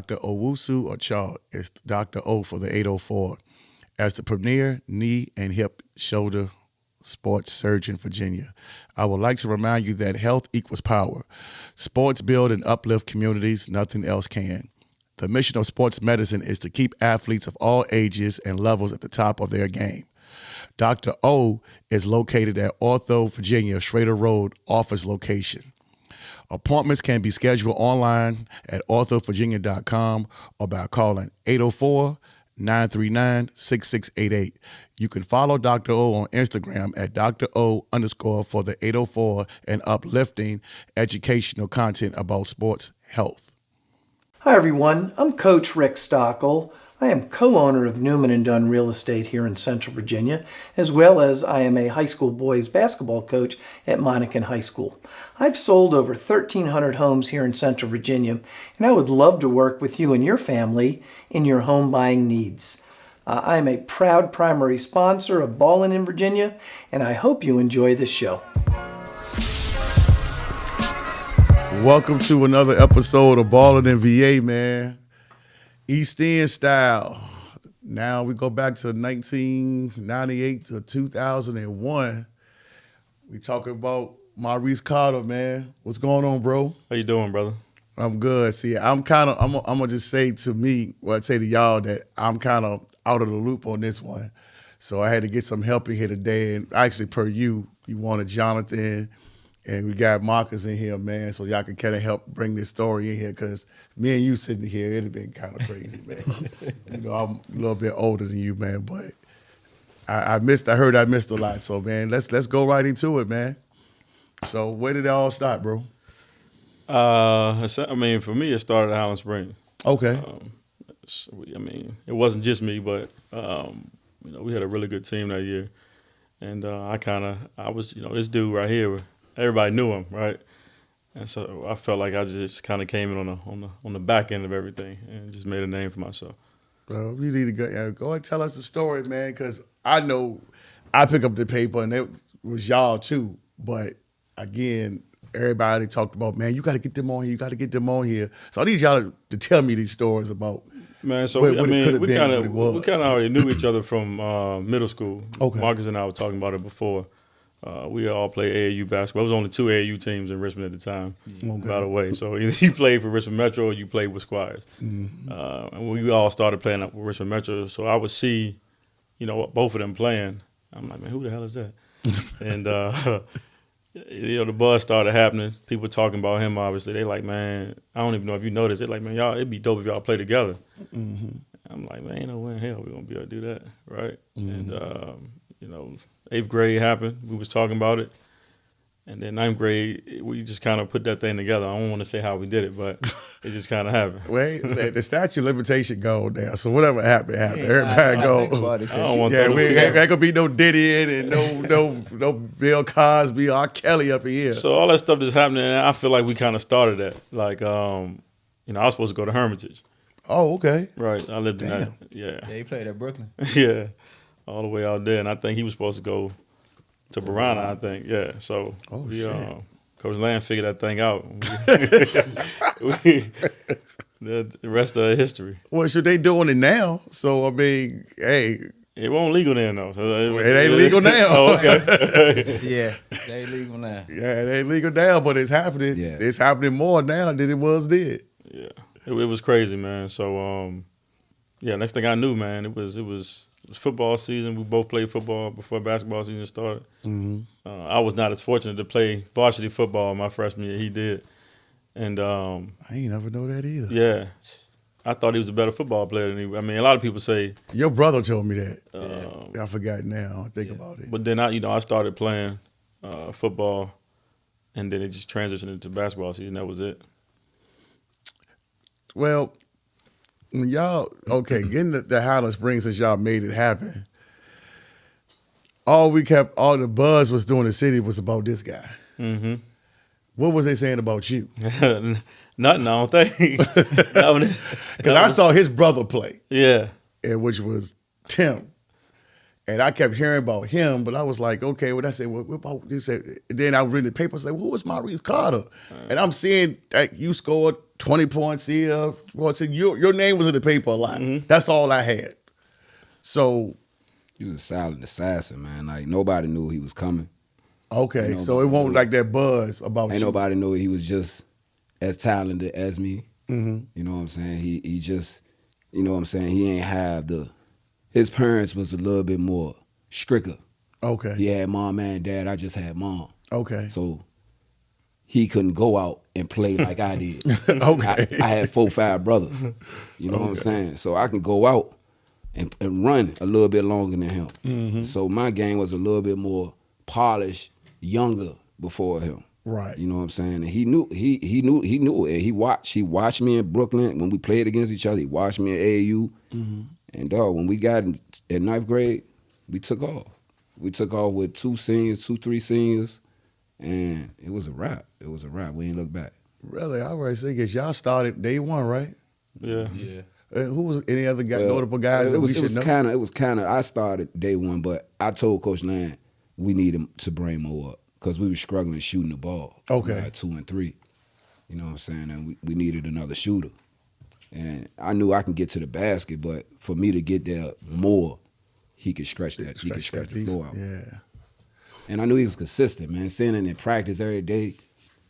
Dr. Owusu Ocho. It's Dr. O for the 804. As the premier knee and hip shoulder sports surgeon in Virginia, I would like to remind you that health equals power. Sports build and uplift communities, nothing else can. The mission of sports medicine is to keep athletes of all ages and levels at the top of their game. Dr. O is located at Ortho, Virginia, Schrader Road office location. Appointments can be scheduled online at orthovirginia.com or by calling 804-939-6688. You can follow Dr. O on Instagram at Dr. O _ for the 804 and uplifting educational content about sports health. Hi everyone, I'm Coach Rick Stockel. I am co-owner of Newman & Dunn Real Estate here in Central Virginia, as well as I am a high school boys basketball coach at Monacan High School. I've sold over 1,300 homes here in Central Virginia, and I would love to work with you and your family in your home buying needs. I am a proud primary sponsor of Ballin' in Virginia, and I hope you enjoy this show. Welcome to another episode of Ballin' VA, man. East End style. Now we go back to 1998 to 2001. We talking about Maurice Carter, man. What's going on, bro? How you doing, brother? I'm good. See, I'm gonna just say to me, well, say to y'all that I'm kind of out of the loop on this one. So I had to get some help in here today. And actually, per you wanted Jonathan, and we got Marcus in here, man, so y'all can kind of help bring this story in here, because me and you sitting here, it'd have been kind of crazy, man. You know, I'm a little bit older than you, man, but I heard I missed a lot. So, man, let's go right into it, man. So where did it all start, bro? I mean, for me, it started at Highland Springs. Okay. It wasn't just me, but we had a really good team that year, and I was, this dude right here. Everybody knew him, right? And so I felt like I just kind of came in on the back end of everything and just made a name for myself. Well, we need to go and tell us the story, man, because I know I pick up the paper and it was y'all too. But again, everybody talked about, man, you got to get them on here. You got to get them on here. So I need y'all to tell me these stories about. Man, so we kind of already knew each other from middle school. Okay. Marcus and I were talking about it before. We all played AAU basketball. There was only 2 AAU teams in Richmond at the time, by the way. So either you played for Richmond Metro or you played with Squires. Mm-hmm. And we all started playing up with Richmond Metro. So I would see, both of them playing. I'm like, man, who the hell is that? And, the buzz started happening. People talking about him, obviously. They like, man, I don't even know if you know this. They're like, man, it'd be dope if y'all play together. Mm-hmm. I'm like, man, ain't no way in hell we're going to be able to do that, right? Mm-hmm. And, 8th grade happened. We was talking about it. And then 9th grade, we just kind of put that thing together. I don't want to say how we did it, but it just kind of happened. Wait, the statute of limitation go down. So whatever happened. Everybody go. I don't want ain't gonna be no Diddy and no Bill Cosby, R. Kelly up in here. So all that stuff that's happening, and I feel like we kind of started that. Like, I was supposed to go to Hermitage. Oh, okay. Right. I lived in that. Yeah, he played at Brooklyn. Yeah. All the way out there, and I think he was supposed to go to Barana, I think. Yeah, so Coach Land figured that thing out. The rest of history. Well, so they doing it now. So, I mean, hey. It won't legal then, though. So it ain't legal now. Oh, okay. Yeah, it ain't legal now. Yeah, it ain't legal now, but it's happening. Yeah. It's happening more now than it was then. Yeah, it was crazy, man. So, next thing I knew, man, it was football season. We both played football before basketball season started. Mm-hmm. I was not as fortunate to play varsity football my freshman year. He did. And I ain't never know that either. Yeah. I thought he was a better football player than he. I mean, a lot of people say. Your brother told me that. I forgot now. I think about it. But then I started playing football, and then it just transitioned into basketball season. That was it. Well, when y'all, getting the Highland Springs, since y'all made it happen, all the buzz was doing in the city was about this guy. Mm-hmm. What was they saying about you? Nothing, I don't think. Because I saw his brother play. Yeah. Which was Tim. And I kept hearing about him, but I was like, okay, when I said, what about this? And then I read the paper and said, who was Maurice Carter? And I'm seeing that you scored 20 points here. Well, your name was in the paper a lot. That's all I had. So. He was a silent assassin, man. Like, nobody knew he was coming. Okay, so it won't like that buzz about Ain't you. nobody knew he was just as talented as me. You know what I'm saying? He just, you know what I'm saying? He ain't have his parents was a little bit more stricter. Okay. He had mom and dad. I just had mom. Okay. So he couldn't go out and play like I did. Okay. I had 4, 5 brothers. You know what I'm saying? So I can go out and run a little bit longer than him. So my game was a little bit more polished, younger before him. Right. You know what I'm saying? And he knew it. He watched me in Brooklyn when we played against each other. He watched me at AAU. And when we got in 9th grade, we took off. We took off with 3 seniors, and it was a wrap. It was a wrap. We ain't look back. Really? All right. So I guess y'all started day one, right? Yeah. Who was any other notable guys that we should know? It was kind of. I started day one, but I told Coach Land we need him to bring more up because we were struggling shooting the ball. Okay. We had 2 and 3. You know what I'm saying? And we needed another shooter. And I knew I can get to the basket, but for me to get there more, he could stretch that. He could stretch the floor out. Yeah. And I knew he was consistent, man. Seeing him in practice every day.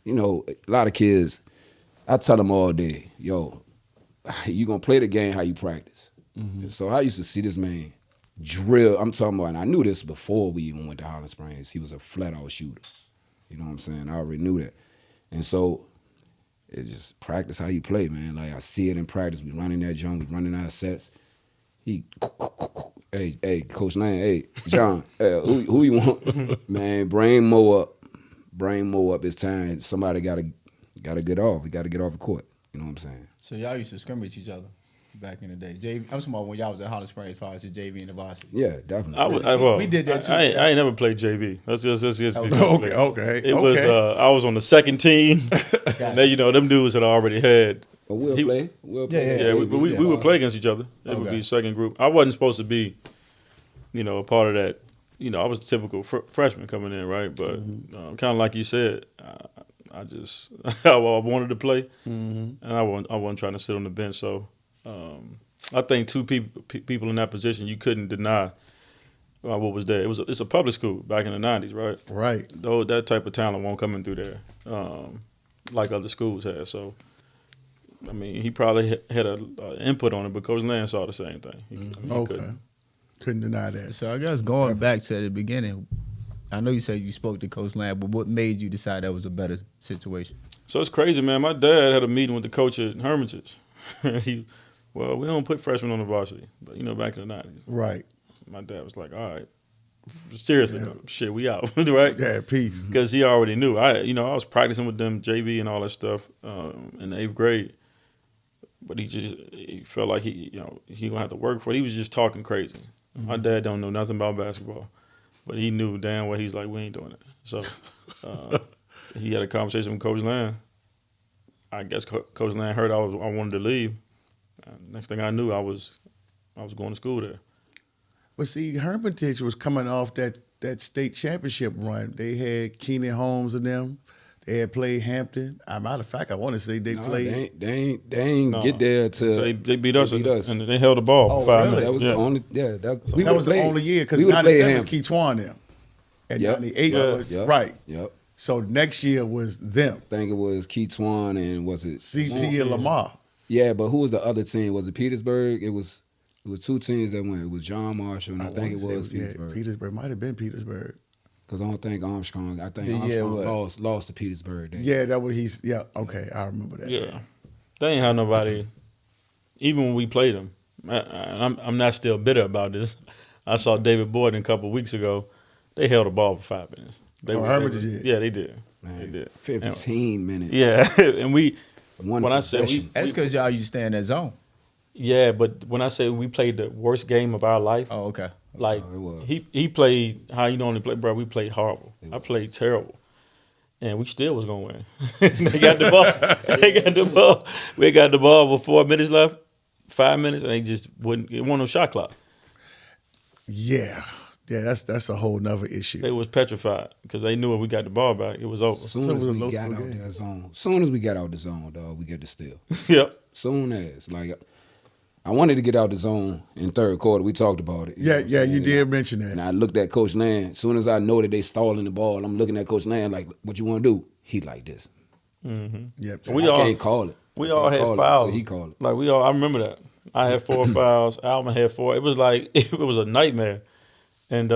You know, a lot of kids, I tell them all day, yo, you gonna play the game how you practice. So I used to see this man drill. I'm talking about, and I knew this before we even went to Highland Springs. He was a flat-out shooter. You know what I'm saying? I already knew that. And so it's just practice how you play, man. Like, I see it in practice. We running that jump. We running our sets. He, hey, Coach Lane, hey, John, who you want? Man, bring Mo up. Bring Mo up. It's time. Somebody gotta get off. We gotta get off the court. You know what I'm saying? So y'all used to scrimmage each other back in the day. JV, I'm talking about when y'all was at Highland Springs, as far as the JV and the varsity. Yeah, definitely. We did that too. I ain't never played JV. Let's just Okay. It was I was on the second team. And they, them dudes had already had. But we'll play. Yeah, we would play against each other. It would be second group. I wasn't supposed to be, a part of that. I was a typical freshman coming in, right? But kind of like you said, I just I wanted to play, and I wasn't trying to sit on the bench. So I think two people in that position, you couldn't deny what was there. It's a public school back in the 90s, right? Right. Though that type of talent won't come in through there like other schools had. So, I mean, he probably had an input on it, but Coach Land saw the same thing. He couldn't deny that. So I guess going back to the beginning, I know you said you spoke to Coach Land, but what made you decide that was a better situation? So it's crazy, man. My dad had a meeting with the coach at Hermitage. Well, we don't put freshmen on the varsity, but back in the 90s. Right. My dad was like, all right, seriously, shit, we out, right? Yeah, peace. Because he already knew. I was practicing with them JV and all that stuff in the 8th grade, but he felt like he gonna have to work for it. He was just talking crazy. My dad don't know nothing about basketball, but he knew damn well. He's like, we ain't doing it. So he had a conversation with Coach Land. I guess Coach Land heard I wanted to leave. Next thing I knew, I was going to school there. But see, Hermitage was coming off that state championship run. They had Keenan Holmes and them. They had played Hampton. Matter of fact, I want to say they played. They ain't get there to. So they beat us, and they held the ball for 5 minutes. That was the only. Yeah, that was the only year because 97 was Keytwan them, and 98 was right. Yep. So next year was them. I think it was Keytwan and was it CT and Lamar. Yeah, but who was the other team? Was it Petersburg? It was 2 teams that went. It was John Marshall, and I think it was Petersburg. Petersburg might have been Petersburg. Because I don't think Armstrong. I think Armstrong lost to Petersburg. Then. Yeah, that was he's. Yeah, okay, I remember that. Yeah, they ain't had nobody. Even when we played them, I'm not still bitter about this. I saw David Boyd a couple of weeks ago. They held the ball for 5 minutes. Yeah, they did. Man, they did. 15 minutes. Yeah, and we. When I said that's because y'all used to stay in that zone. Yeah, but when I say we played the worst game of our life. Oh, okay. Like he played how you normally play, bro. We played horrible. I played terrible, and we still was gonna win. They got the ball. We got the ball with 4 minutes left, 5 minutes, and they just wouldn't. It wasn't no shot clock. Yeah, Yeah, that's a whole nother issue. They was petrified because they knew if we got the ball back, it was over. Soon So it as was a we low got score out game. that zone, soon as we got out the zone, dog, we get the steal. Yep. Soon as, like, I wanted to get out the zone in third quarter. We talked about it. Yeah, know what I'm yeah, saying? you And did mention that. And I looked at Coach Land. As soon as I know that they stalling the ball, I'm looking at Coach Land like, what you want to do? He like this. Yep. We I all can't call it. We I all can't had call it, fouls. so he called it. Like I remember that. I had 4 fouls. Alvin had 4. It was like it was a nightmare, and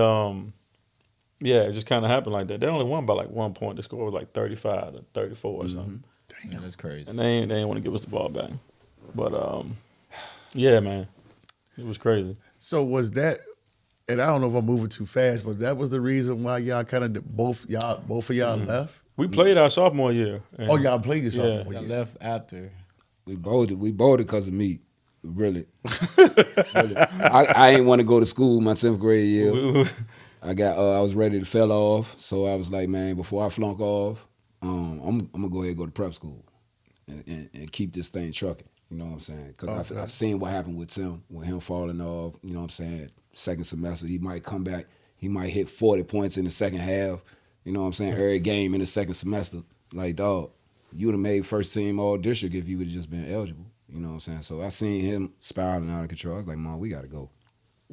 yeah, it just kind of happened like that. They only won by like 1 point. The score was like 35 to 34 or something, Yeah, that's crazy. and they ain't want to give us the ball back. But yeah, man, it was crazy. So was that? And I don't know if I'm moving too fast, but that was the reason why y'all kind of both of y'all left. We played our sophomore year. and- Oh, y'all played this Yeah. sophomore I year. left after. We bolded because of me. Really. Really. I ain't want to go to school my 10th grade year. I was ready to fell off, so I was like, man, before I flunk off, I'm gonna go ahead and go to prep school and keep this thing trucking. You know what I'm saying? Because I seen what happened with Tim, with him falling off. You know what I'm saying? Second semester, he might come back. He might hit 40 points in the second half. You know what I'm saying? Every game in the second semester. Like, dog, you would have made first team all district if you would have just been eligible. You know what I'm saying? So I seen him spiraling out of control. I was like, Mom, we gotta go.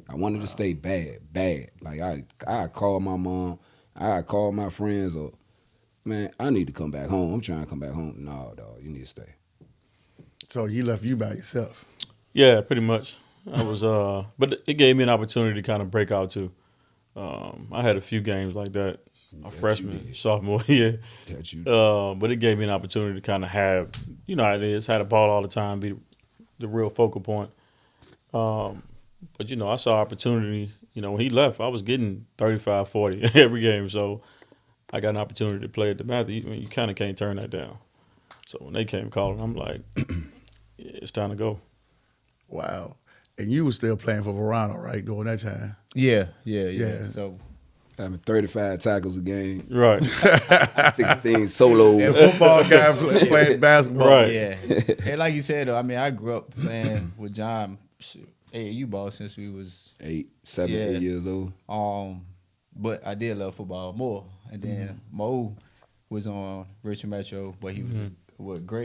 I wanted to stay bad. Like I called my mom, I called my friends, or man, I need to come back home. I'm trying to come back home. No, dog, you need to stay. So he left you by yourself. Yeah, pretty much. I was, but it gave me an opportunity to kind of break out too. I had a few games like that, my freshman, sophomore year. That you But it gave me an opportunity to kind of have, you know how it is, had a ball all the time, be the real focal point. But, you know, I saw opportunity. You know, when he left, I was getting 35, 40 every game. So I got an opportunity to play at DeMatha. You kind of can't turn that down. So when they came calling, I'm like, yeah, it's time to go. Wow. And you were still playing for Verano, right, during that time? Yeah. Yeah. So having 35 tackles a game, Right. 16 solos. And football guy playing basketball. Right. yeah, and like you said though, I mean, I grew up playing with John AAU ball since we was 8 years old. but I did love football more. And then Mo was on Richmond Metro, but he was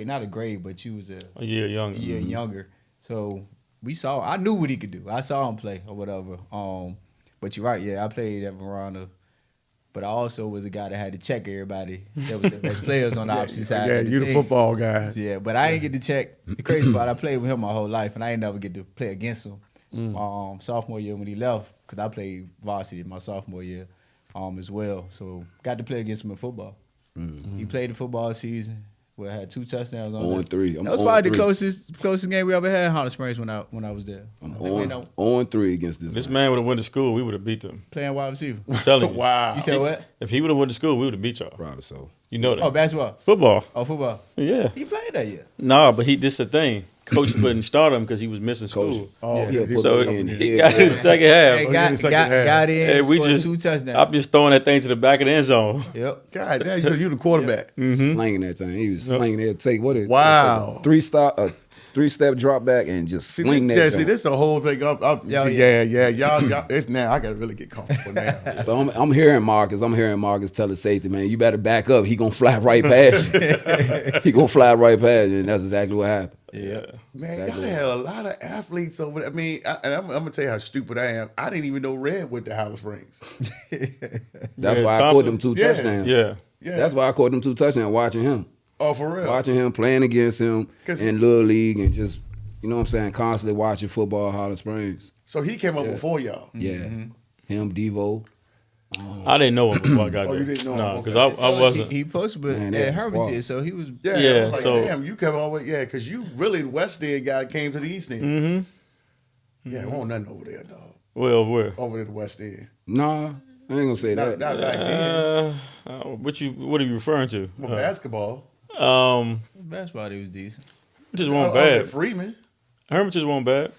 not a grade, but you was A year younger. younger. So I knew what he could do. I saw him play or whatever. But you're right, yeah, I played at Verona. But I also was a guy that had to check everybody that was the best players on the opposite side. Yeah, of the you the team. football guy. Yeah, but I ain't get to check. The crazy part, I played with him my whole life, and I ain't never get to play against him. Sophomore year when he left, because I played varsity my sophomore year as well. So got to play against him in football. He played the football season. We had 2 touchdowns on On that. 3. That was probably the closest game we ever had in Highland Springs when I was there. On 3 against this. This man would have went to school, we would have beat them. Playing wide receiver. I'm telling you. Wow. You said what? If he would have went to school, we would have beat y'all. Proud of so. You know that. Oh, basketball. Football. Oh, football. Yeah. He played that year. Nah, but this is the thing. Coach put in Stardom because he was missing school. Oh, Yeah. yeah. So in he got in the second half. Hey, Oh, got, in the second got, half. got in. Hey, we scored just, 2 touchdowns. I'm just throwing that thing to the back of the end zone. Yep. God damn, you the quarterback. Slinging that thing. He was slinging it. Take what is Wow. 3-step drop back and just See, sling this, that. yeah, see, jump. this the whole thing. Yeah. Y'all, it's now. I gotta really get comfortable now. So I'm hearing Marcus. tell the safety, man, you better back up. He gonna fly right past you. He gonna fly right past you, and that's exactly what happened. Yeah. Man, Exactly. y'all had a lot of athletes over there. I mean, I'm gonna tell you how stupid I am. I didn't even know Red went to Highland Springs. That's Yeah, why I Thompson. caught them 2 Yeah. touchdowns. Yeah. Yeah. That's why I caught them 2 touchdowns watching him. Oh, for real. Watching him, playing against him 'Cause- in Little League, and just, you know what I'm saying, constantly watching football at Highland Springs. So he came up before y'all. Yeah. Him, Devo. I didn't know him before I got Oh, there. you didn't know him, No, okay. because I wasn't. He posted, but Man, at that was Herman's wild. here, so he was. Yeah, Yeah, I was like, so- damn, you come over, yeah, because you really the West End guy came to the East End. Mm-hmm. Yeah, we want nothing over there, dog. Well, where? Over at the West End. Nah, I ain't gonna say Not that. back then. What are you referring to? Well, basketball. Basketball, he was decent. Just Oh, weren't over at bad. Freeman. Hermitages weren't bad.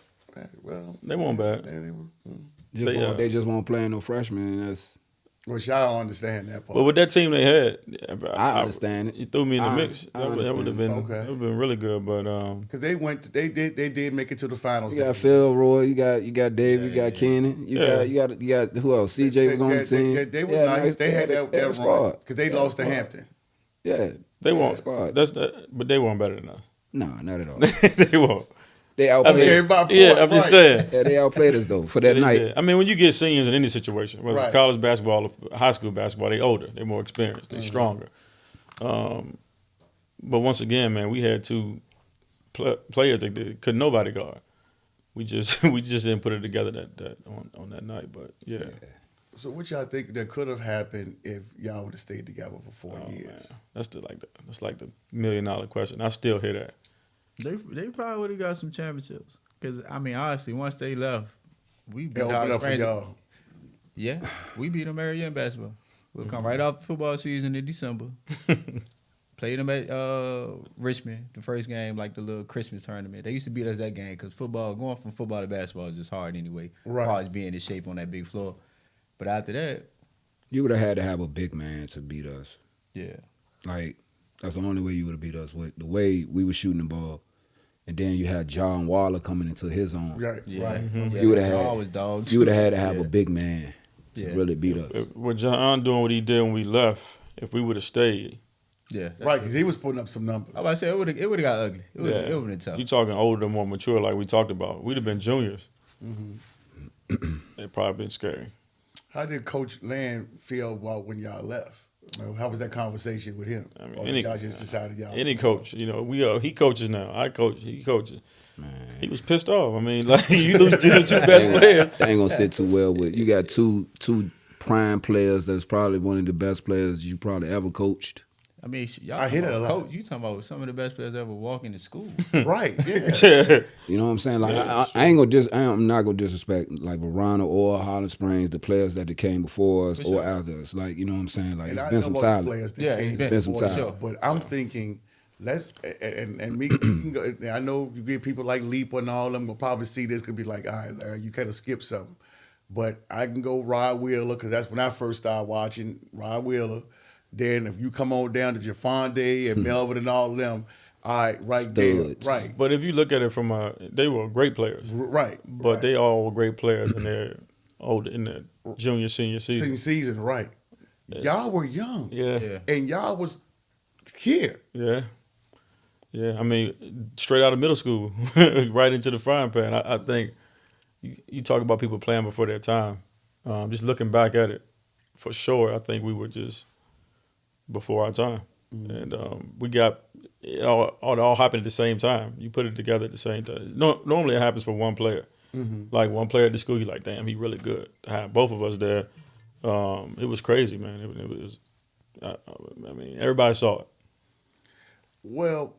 Well, They weren't bad. they were- Just They, they just won't play no freshmen, and that's Which I don't understand that part. But with that team they had, I understand it. You threw me in the mix. That would have understand. been really good. But because they did make it to the finals. You got Phil Roy, you got Dave, you got Kenan, you got who else? CJ was on the team. They were nice. They had that run because they lost to Hampton. Yeah, they won. Squad. But they weren't better than us. No, not at all. They won't. They outplayed us. I'm just saying. Yeah, they outplayed us though for that night. Did. I mean, when you get seniors in any situation, whether it's college basketball or high school basketball, they older, they more experienced, they stronger. But once again, man, we had two players that could nobody guard. We just didn't put it together that on that night. But yeah. So what y'all think that could have happened if y'all would have stayed together for 4 years? Man. That's like the $1 million question. I still hear that. They probably would have got some championships. Because, I mean, honestly, once they left, we beat Highland Springs. For y'all. Yeah, we beat them Merritte in basketball. We'll come right off the football season in December. Played them at Richmond, the first game, like the little Christmas tournament. They used to beat us that game because going from football to basketball is just hard anyway. Right. Always being in shape on that big floor. But after that, you would have had to have a big man to beat us. Yeah. Like, that's the only way you would have beat us, with the way we were shooting the ball. And then you had John Waller coming into his own. Right, yeah. right. Mm-hmm. You would have dogs. You would have had to have a big man to really beat us. With John doing what he did when we left, if we would have stayed. Yeah. Right, because he was putting up some numbers. I was about to say, it would have got ugly. It would have been tough. You talking older, more mature, like we talked about. We'd have been juniors. It'd probably been scary. How did Coach Land feel about when y'all left? How was that conversation with him? I mean, y'all just decided y'all. Any coach, he coaches now. I coach, he coaches. Man. He was pissed off. I mean, like you lose your two best players. That ain't gonna sit too well with you. Got two prime players. That's probably one of the best players you probably ever coached. I mean, y'all I hit it a lot. Coach, you talking about some of the best players ever walking to school. Right, yeah. You know what I'm saying? Like I'm not gonna disrespect like Verona or Highland Springs, the players that came before us or after us. Like, you know what I'm saying? Like, it's been some time. It's been some time. Sure. But I'm thinking, and me, you can go, I know you get people like Leap and all of them will probably see this, could be like, all right, Larry, you kind of skip something. But I can go Rod Wheeler, because that's when I first started watching Rod Wheeler. Then if you come on down to Jafonde and Melvin and all of them, all right, right there, right. But if you look at it from they were great players, right? But they all were great players in their junior, senior season. Senior season, right? Y'all were young, and y'all was here, yeah. I mean, straight out of middle school, right into the frying pan. I think you talk about people playing before their time. Just looking back at it, for sure, I think we were just before our time. And we got it all happened at the same time. You put it together at the same time. Normally it happens for one player. Like one player at the school, you're like, damn, he really good. To have both of us there, it was crazy, man. It was. I mean, everybody saw it. Well,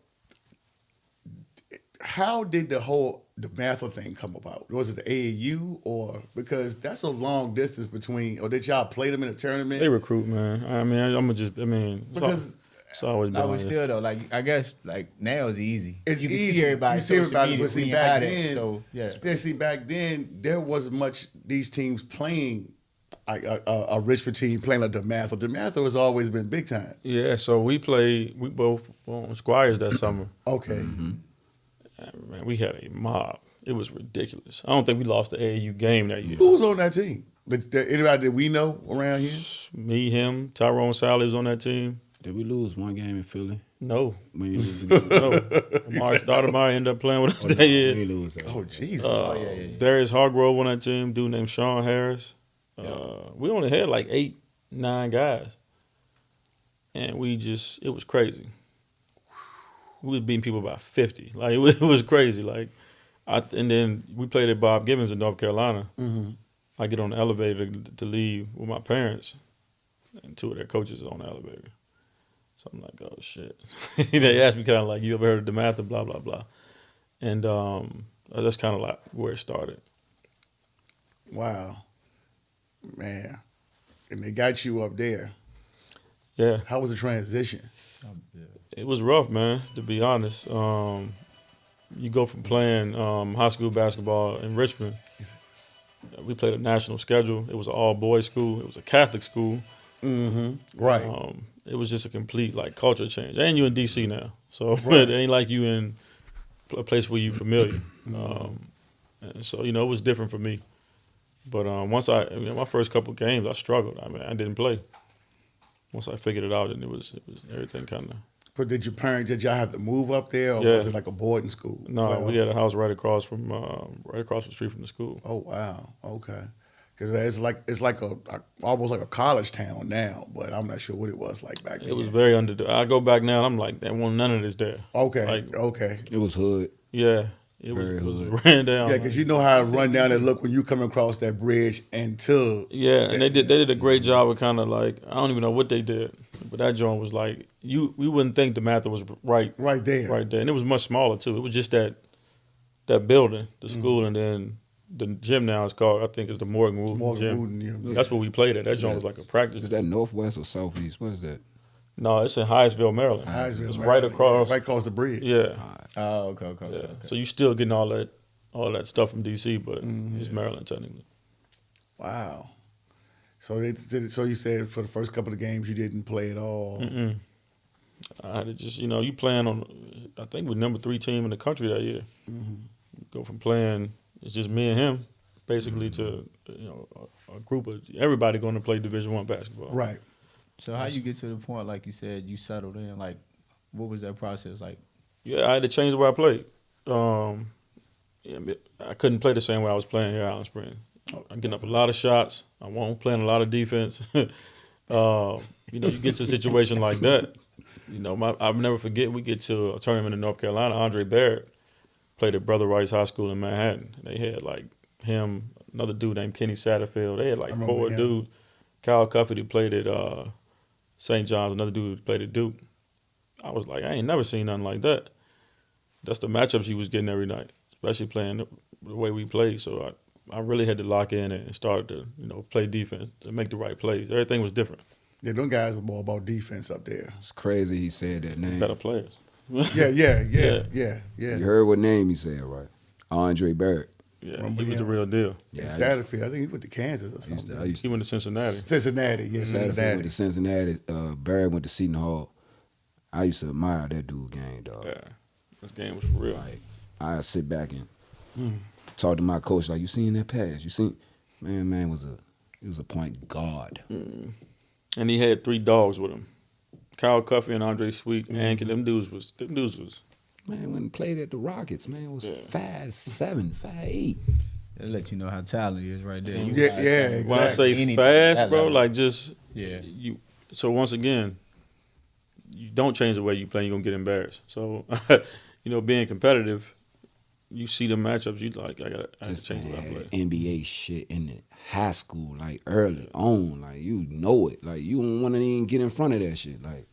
how did the whole DeMatha thing come about? Was it the AAU or because that's a long distance between? Or did y'all play them in a tournament? They recruit, man. I mean, because it's always been. No, but still though, like I guess like now it's easy. It's you can easy. see everybody. You see everybody, but see back then, so back then there wasn't much these teams playing. A Richmond team playing like DeMatha. DeMatha has always been big time. Yeah, so we both on Squires that summer. Okay. Man, we had a mob. It was ridiculous. I don't think we lost the AAU game that year. Who was on that team? Anybody that we know around here? Me, him, Tyrone Sally was on that team. Did we lose one game in Philly? No. When you lose No. Maurice Carter ended up playing with us that year. We lose that. Oh, Jesus. Darius Hargrove on that team, dude named Sean Harris. We only had like 8, 9 guys. And it was crazy. We was beating people by 50. Like, it was crazy. Like, and then we played at Bob Gibbons in North Carolina. I get on the elevator to leave with my parents, and 2 of their coaches are on the elevator. So I'm like, oh, shit. They asked me kind of like, you ever heard of DeMatha, blah, blah, blah. And that's kind of like where it started. Wow. Man. And they got you up there. Yeah. How was the transition? It was rough, man, to be honest. You go from playing high school basketball in Richmond. we played a national schedule. It was an all-boys school. It was a Catholic school. Right. It was just a complete like culture change. And you in D.C. now, so it ain't like you in a place where you familiar. And so it was different for me. But once my first couple games, I struggled. I mean, I didn't play. Once I figured it out, and it was everything kind of. But did y'all have to move up there, or Yeah. was it like a boarding school? No, we had a house right across the street from the school. Oh wow, okay. Because it's like almost like a college town now, but I'm not sure what it was like back then. It was very under. I go back now, and I'm like, there wasn't none of this there. Okay, okay. It was hood. Yeah, it Very was hood. ran down. Yeah, because you know how it run down and look when you come across that bridge into. Yeah, and they did a great job of kind of like, I don't even know what they did, but that joint was like we wouldn't think DeMatha was right there, and it was much smaller too. It was just that building, the school, and then the gym now is called, I think, is the Morgan Wooten Gym. Yeah. That's where we played at. That joint was like a practice. Is that northwest or southeast? What is that? No, it's in Hyattsville, Maryland. Hyattsville, It's Maryland. right across. Right across the bridge. Yeah. Oh, okay. Yeah. So you still getting all that stuff from DC, but it's Maryland technically. Wow. So so you said for the first couple of games you didn't play at all. I had to just you playing on, I think we're number 3 team in the country that year. Go from playing, it's just me and him, basically, to a group of everybody going to play Division I basketball. Right. So how you get to the point, like you said, you settled in? Like, what was that process like? Yeah, I had to change the way I played. I couldn't play the same way I was playing here at Highland Springs. I'm getting up a lot of shots. I wasn't playing a lot of defense. You get to a situation like that. I'll never forget, we get to a tournament in North Carolina. Andre Barrett played at Brother Rice High School in Manhattan. They had like him, another dude named Kenny Satterfield. They had like 4 dudes. Kyle Cuffey played at St. John's, another dude who played at Duke. I was like, I ain't never seen nothing like that. That's the matchups he was getting every night, especially playing the way we played. So I really had to lock in and started to play defense to make the right plays. Everything was different. Yeah, them guys are more about defense up there. It's crazy he said that name. Better players. Yeah. You heard what name he said, right? Andre Barrett. Yeah, he was the real deal. Yeah, Satterfield. I think he went to Kansas or something. He went to Cincinnati. Cincinnati. Satterfield went to Cincinnati. Barrett went to Seton Hall. I used to admire that dude game, dog. Yeah, this game was for real. Like, I sit back and talk to my coach like, you seen that pass? You seen? Man was a point guard. And he had 3 dogs with him. Kyle Cuffey and Andre Sweet. Man, them dudes was. Man, when he played at the Rockets, man, it was 5'7", 5'8". It'll let you know how talented he is right there. You Yeah, guys- exactly. When I say Anything fast, at that bro, level. like just Yeah. So once again, you don't change the way you play, you're gonna get embarrassed. So, being competitive, you see the matchups, you like, I gotta change the way I play. NBA shit in the high school, like early on, like you know it, like you don't want to even get in front of that shit, like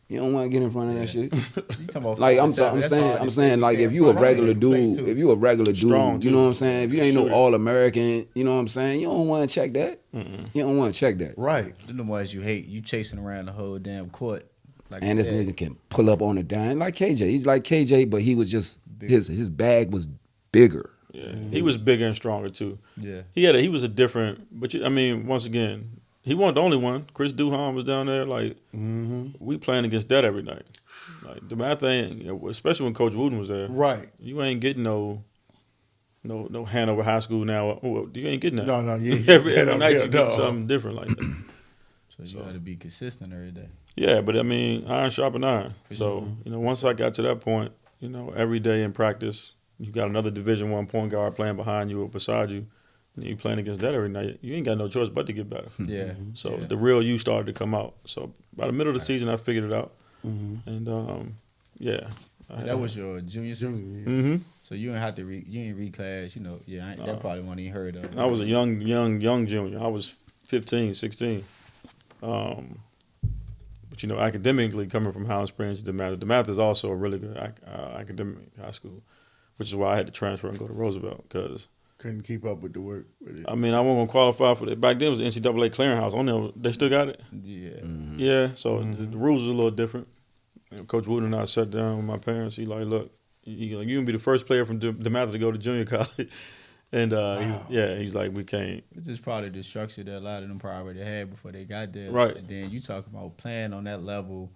you don't want to get in front of that shit. You talking about Like I'm 5'7", that's hard to saying, like stay if in you a front of regular him and play, dude, too. if you a regular dude, Strong, you know too. what I'm saying. If you ain't no Shooter. All American, you know what I'm saying. You don't want to check that. You don't want to check that. Right. Them the ones you hate. You chasing around the whole damn court. Like And you this said. nigga can pull up on the dime like KJ. He's like KJ, but he was just his bag was bigger. Yeah, he was bigger and stronger too. Yeah. He was a different. But once again, he wasn't the only one. Chris Duhon was down there. Like we playing against that every night. Like DeMatha ain't, especially when Coach Wooten was there. Right. You ain't getting no Hanover High School now. You ain't getting that. No, you ain't every getting that night up you there, get no. something different like that. So you got to be consistent every day. Yeah, but iron sharpen iron. So once I got to that point, every day in practice, you got another Division I point guard playing behind you or beside you, and you playing against that every night. You ain't got no choice but to get better. Yeah. So the real you started to come out. So by the middle of the season, I figured it out, and That was your junior season. Mm-hmm. So you didn't have to you didn't reclass. That probably wasn't even heard of. I was a young junior. I was 15, 16. But academically, coming from Highland Springs to DeMatha is also a really good academic high school, which is why I had to transfer and go to Roosevelt because Couldn't keep up with the work. With it. I wasn't gonna qualify for that. Back then it was the NCAA clearinghouse. On there, they still got it. Yeah. Yeah, so the rules was a little different. Coach Wooten and I sat down with my parents. He like, look, you can be the first player from DeMatha to go to junior college. And he's like, we can't. It's just probably the structure that a lot of them probably had before they got there. Right. And then you talk about playing on that level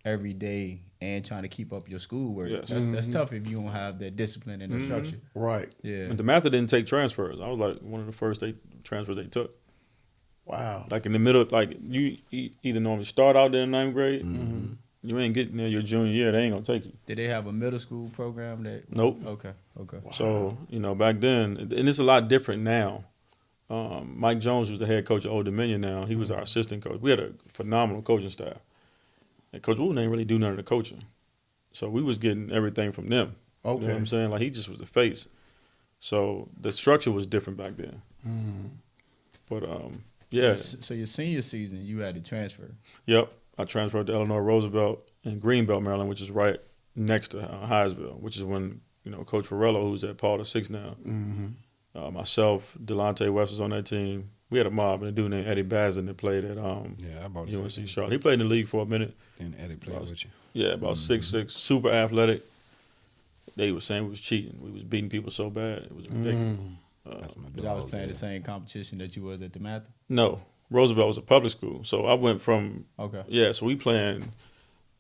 every day and trying to keep up your schoolwork. Yes. That's tough if you don't have that discipline and the structure. Right. Yeah. And DeMatha didn't take transfers. I was like one of the first transfers they took. Wow. Like in the middle, like you either normally start out there in 9th grade, you ain't getting there your junior year, they ain't gonna take you. Did they have a middle school program that? Nope. Okay. Wow. So, back then, and it's a lot different now. Mike Jones was the head coach of Old Dominion now. He was our assistant coach. We had a phenomenal coaching staff. And Coach Wooten ain't really do none of the coaching. So we was getting everything from them. Okay. You know what I'm saying? Like, he just was the face. So the structure was different back then. But, yeah. So your senior season, you had to transfer. Yep. I transferred to Illinois Roosevelt in Greenbelt, Maryland, which is right next to Hyattsville, which is when, Coach Farello, who's at Paul VI now, myself, Delonte West was on that team. We had a mob and a dude named Eddie Bazin that played at UNC Charlotte. He played in the league for a minute. Then Eddie played with you. Yeah, about 6'6", super athletic. They were saying we was cheating. We was beating people so bad. It was ridiculous. That's my But I was playing the same competition that you was at DeMatha? No. Roosevelt was a public school. So I went from, Okay. so we playing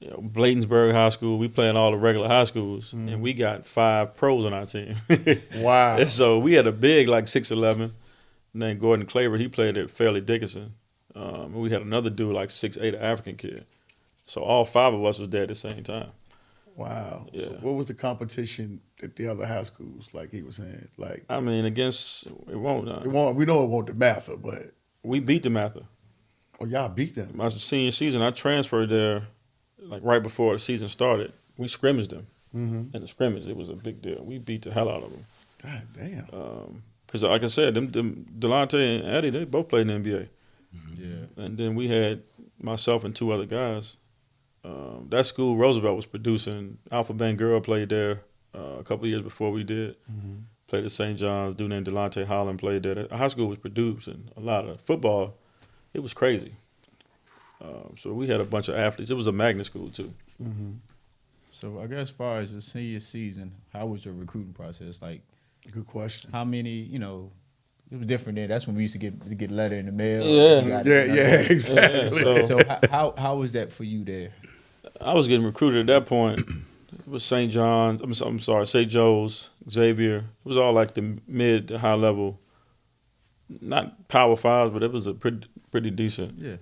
Bladensburg High School. We playing all the regular high schools. And we got 5 pros on our team. Wow. And so we had a big, like 6'11". And then Gordon Claver, he played at Fairleigh Dickinson. And we had another dude, like 6'8", an African kid. So all 5 of us was there at the same time. Wow. Yeah. So what was the competition at the other high schools, like he was saying? Like, I mean, against, it won't. we know it won't DeMatha, but We beat DeMatha. y'all beat them. My senior season, I transferred there, like right before the season started. We scrimmaged them. In the scrimmage, it was a big deal. We beat the hell out of them. God damn. Because, like I said, them Delonte and Eddie, they both played in the NBA. Yeah. And then we had myself and 2 other guys. That school, Roosevelt, was producing. Alpha Bang Girl played there a couple of years before we did. Played at St. John's. Dude named Delonte Holland played there. The high school was producing a lot of football. It was crazy. So we had a bunch of athletes. It was a magnet school, too. So I guess as far as your senior season, how was your recruiting process? Like, Good question. how many, it was different then. That's when we used to get a letter in the mail. Yeah. Exactly. Yeah, So how was that for you there? I was getting recruited at that point. It was St. John's. I'm sorry, St. Joe's, Xavier. It was all like the mid to high level, not Power 5s, but it was a pretty decent. Yeah.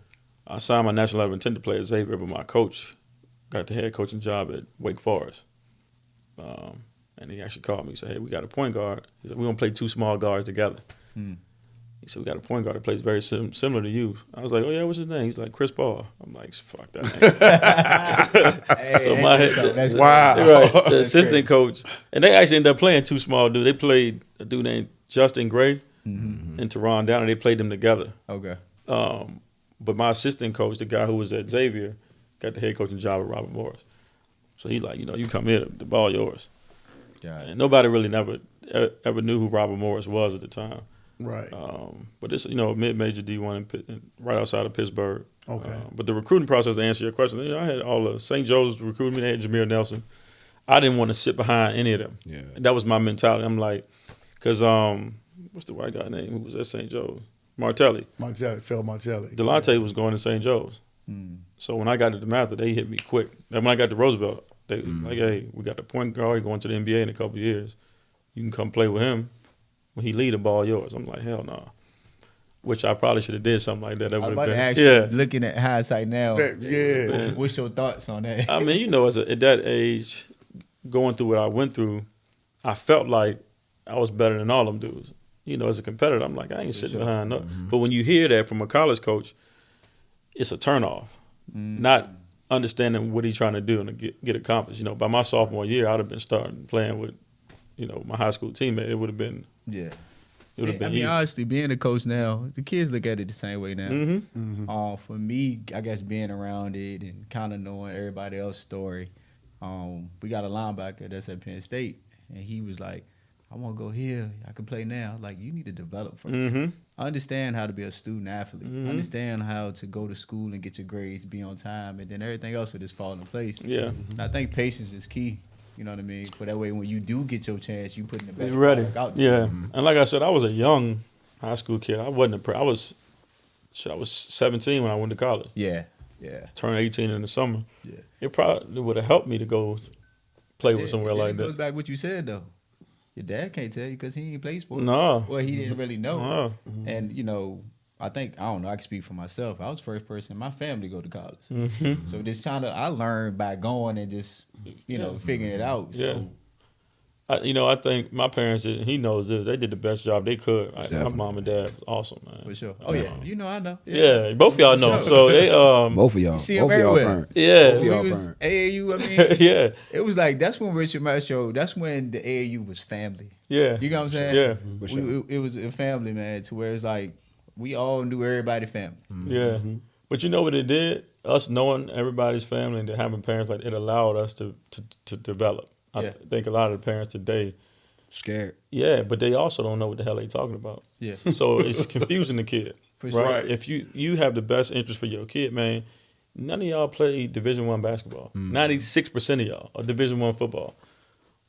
I signed my national level intent to play at Xavier, but my coach got the head coaching job at Wake Forest. And he actually called me. He said, hey, we got a point guard. He said, we're going to play 2 small guards together. He said, we got a point guard that plays very similar to you. I was like, oh, yeah, what's his name? He's like, Chris Paul. I'm like, fuck that name. So my head, Wow. right, the assistant coach. And they actually ended up playing 2 small dudes. They played a dude named Justin Gray and Teron Down, and they played them together. Okay. But my assistant coach, the guy who was at Xavier, got the head coaching job at Robert Morris. So he's like, you come here, the ball yours. Got it. And nobody really ever knew who Robert Morris was at the time. Right. But it's, mid-major D1 right outside of Pittsburgh. Okay. But the recruiting process, to answer your question, I had all of St. Joe's recruiting me. They had Jameer Nelson. I didn't want to sit behind any of them. Yeah. And that was my mentality. I'm like, because what's the white guy name who was at St. Joe's? Martelli. Phil Martelli. Delonte was going to St. Joe's. So when I got to DeMatha, they hit me quick. And when I got to Roosevelt, they like, hey, we got the point guard going to the NBA in a couple of years. You can come play with him. When he lead, the ball yours. I'm like, hell no. Which I probably should have did something like that. That I was would about have to been. ask you, looking at hindsight now, what's your thoughts on that? I mean, at that age, going through what I went through, I felt like I was better than all them dudes. As a competitor, I'm like, I ain't sitting behind no. But when you hear that from a college coach, it's a turnoff. Not understanding what he's trying to do and get accomplished. By my sophomore year, I'd have been starting playing with, my high school teammate. It would have been. Yeah. It would have been easy. Honestly, being a coach now, the kids look at it the same way now. For me, I guess being around it and kind of knowing everybody else's story, we got a linebacker that's at Penn State, and he was like, I want to go here. I can play now. Like, you need to develop first. Understand how to be a student athlete. Understand how to go to school and get your grades, be on time, and then everything else will just fall into place. Yeah. And I think patience is key. You know what I mean? But that way, when you do get your chance, you put in the best You're ready. product out there. Yeah. And like I said, I was a young high school kid. I wasn't I was 17 when I went to college. Yeah. Turned 18 in the summer. Yeah. It probably would have helped me to go play with somewhere like It goes that. back what you said though. Your dad can't tell you because he ain't play sports. No. Well, he didn't really know. No. And I don't know. I can speak for myself. I was the first person in my family to go to college. Mm-hmm. So this I learned by going and just figuring it out. So, Yeah. I think my parents, he knows this, they did the best job they could. My mom and dad was awesome, man. for sure. Oh yeah, I know. Yeah, both of y'all know. sure. So they Both of y'all. see Both him of y'all everywhere. parents. Yeah. Both of We y'all was parents. AAU. I mean, yeah. it was like that's when Richard Metro. That's when the AAU was family. Yeah. You know what I'm saying? Yeah. For sure. It was a family, man. To where it's like we all knew everybody family. Yeah. But you know what it did? Us knowing everybody's family and having parents like it allowed us to develop. I Yeah. think a lot of the parents today, Scared. yeah, but they also don't know what the hell they talking about. Yeah. So it's confusing the kid. For sure. Right? If you have the best interest for your kid, man, none of y'all play Division I basketball. 96% of y'all are Division I football.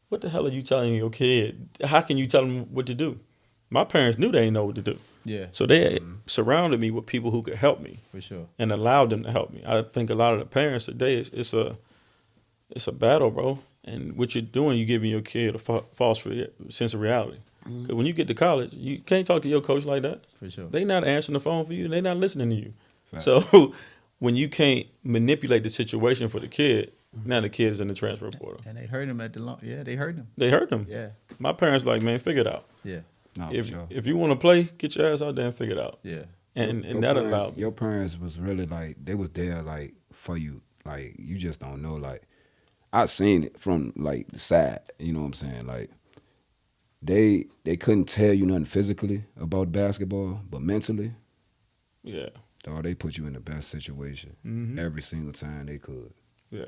What the hell are you telling your kid? How can you tell them what to do? My parents knew they didn't know what to do. Yeah. So they surrounded me with people who could help me For sure. and allowed them to help me. I think a lot of the parents today, it's a battle, bro. And what you're doing, you're giving your kid a false sense of reality. Because when you get to college, you can't talk to your coach like that. For sure. They not answering the phone for you. They not listening to you. Right. So when you can't manipulate the situation for the kid, now the kid is in the transfer portal. And they heard him they heard him. They hurt him. Yeah. My parents like, man, figure it out. Yeah. No, for If sure. if you want to play, get your ass out there and figure it out. Yeah. And Your that parents- allowed me. your parents was really like they was there like for you. Like you just don't know. Like I seen it from like the side. You know what I'm saying? Like they couldn't tell you nothing physically about basketball, but mentally, Yeah. dog, they put you in the best situation every single time they could. Yeah.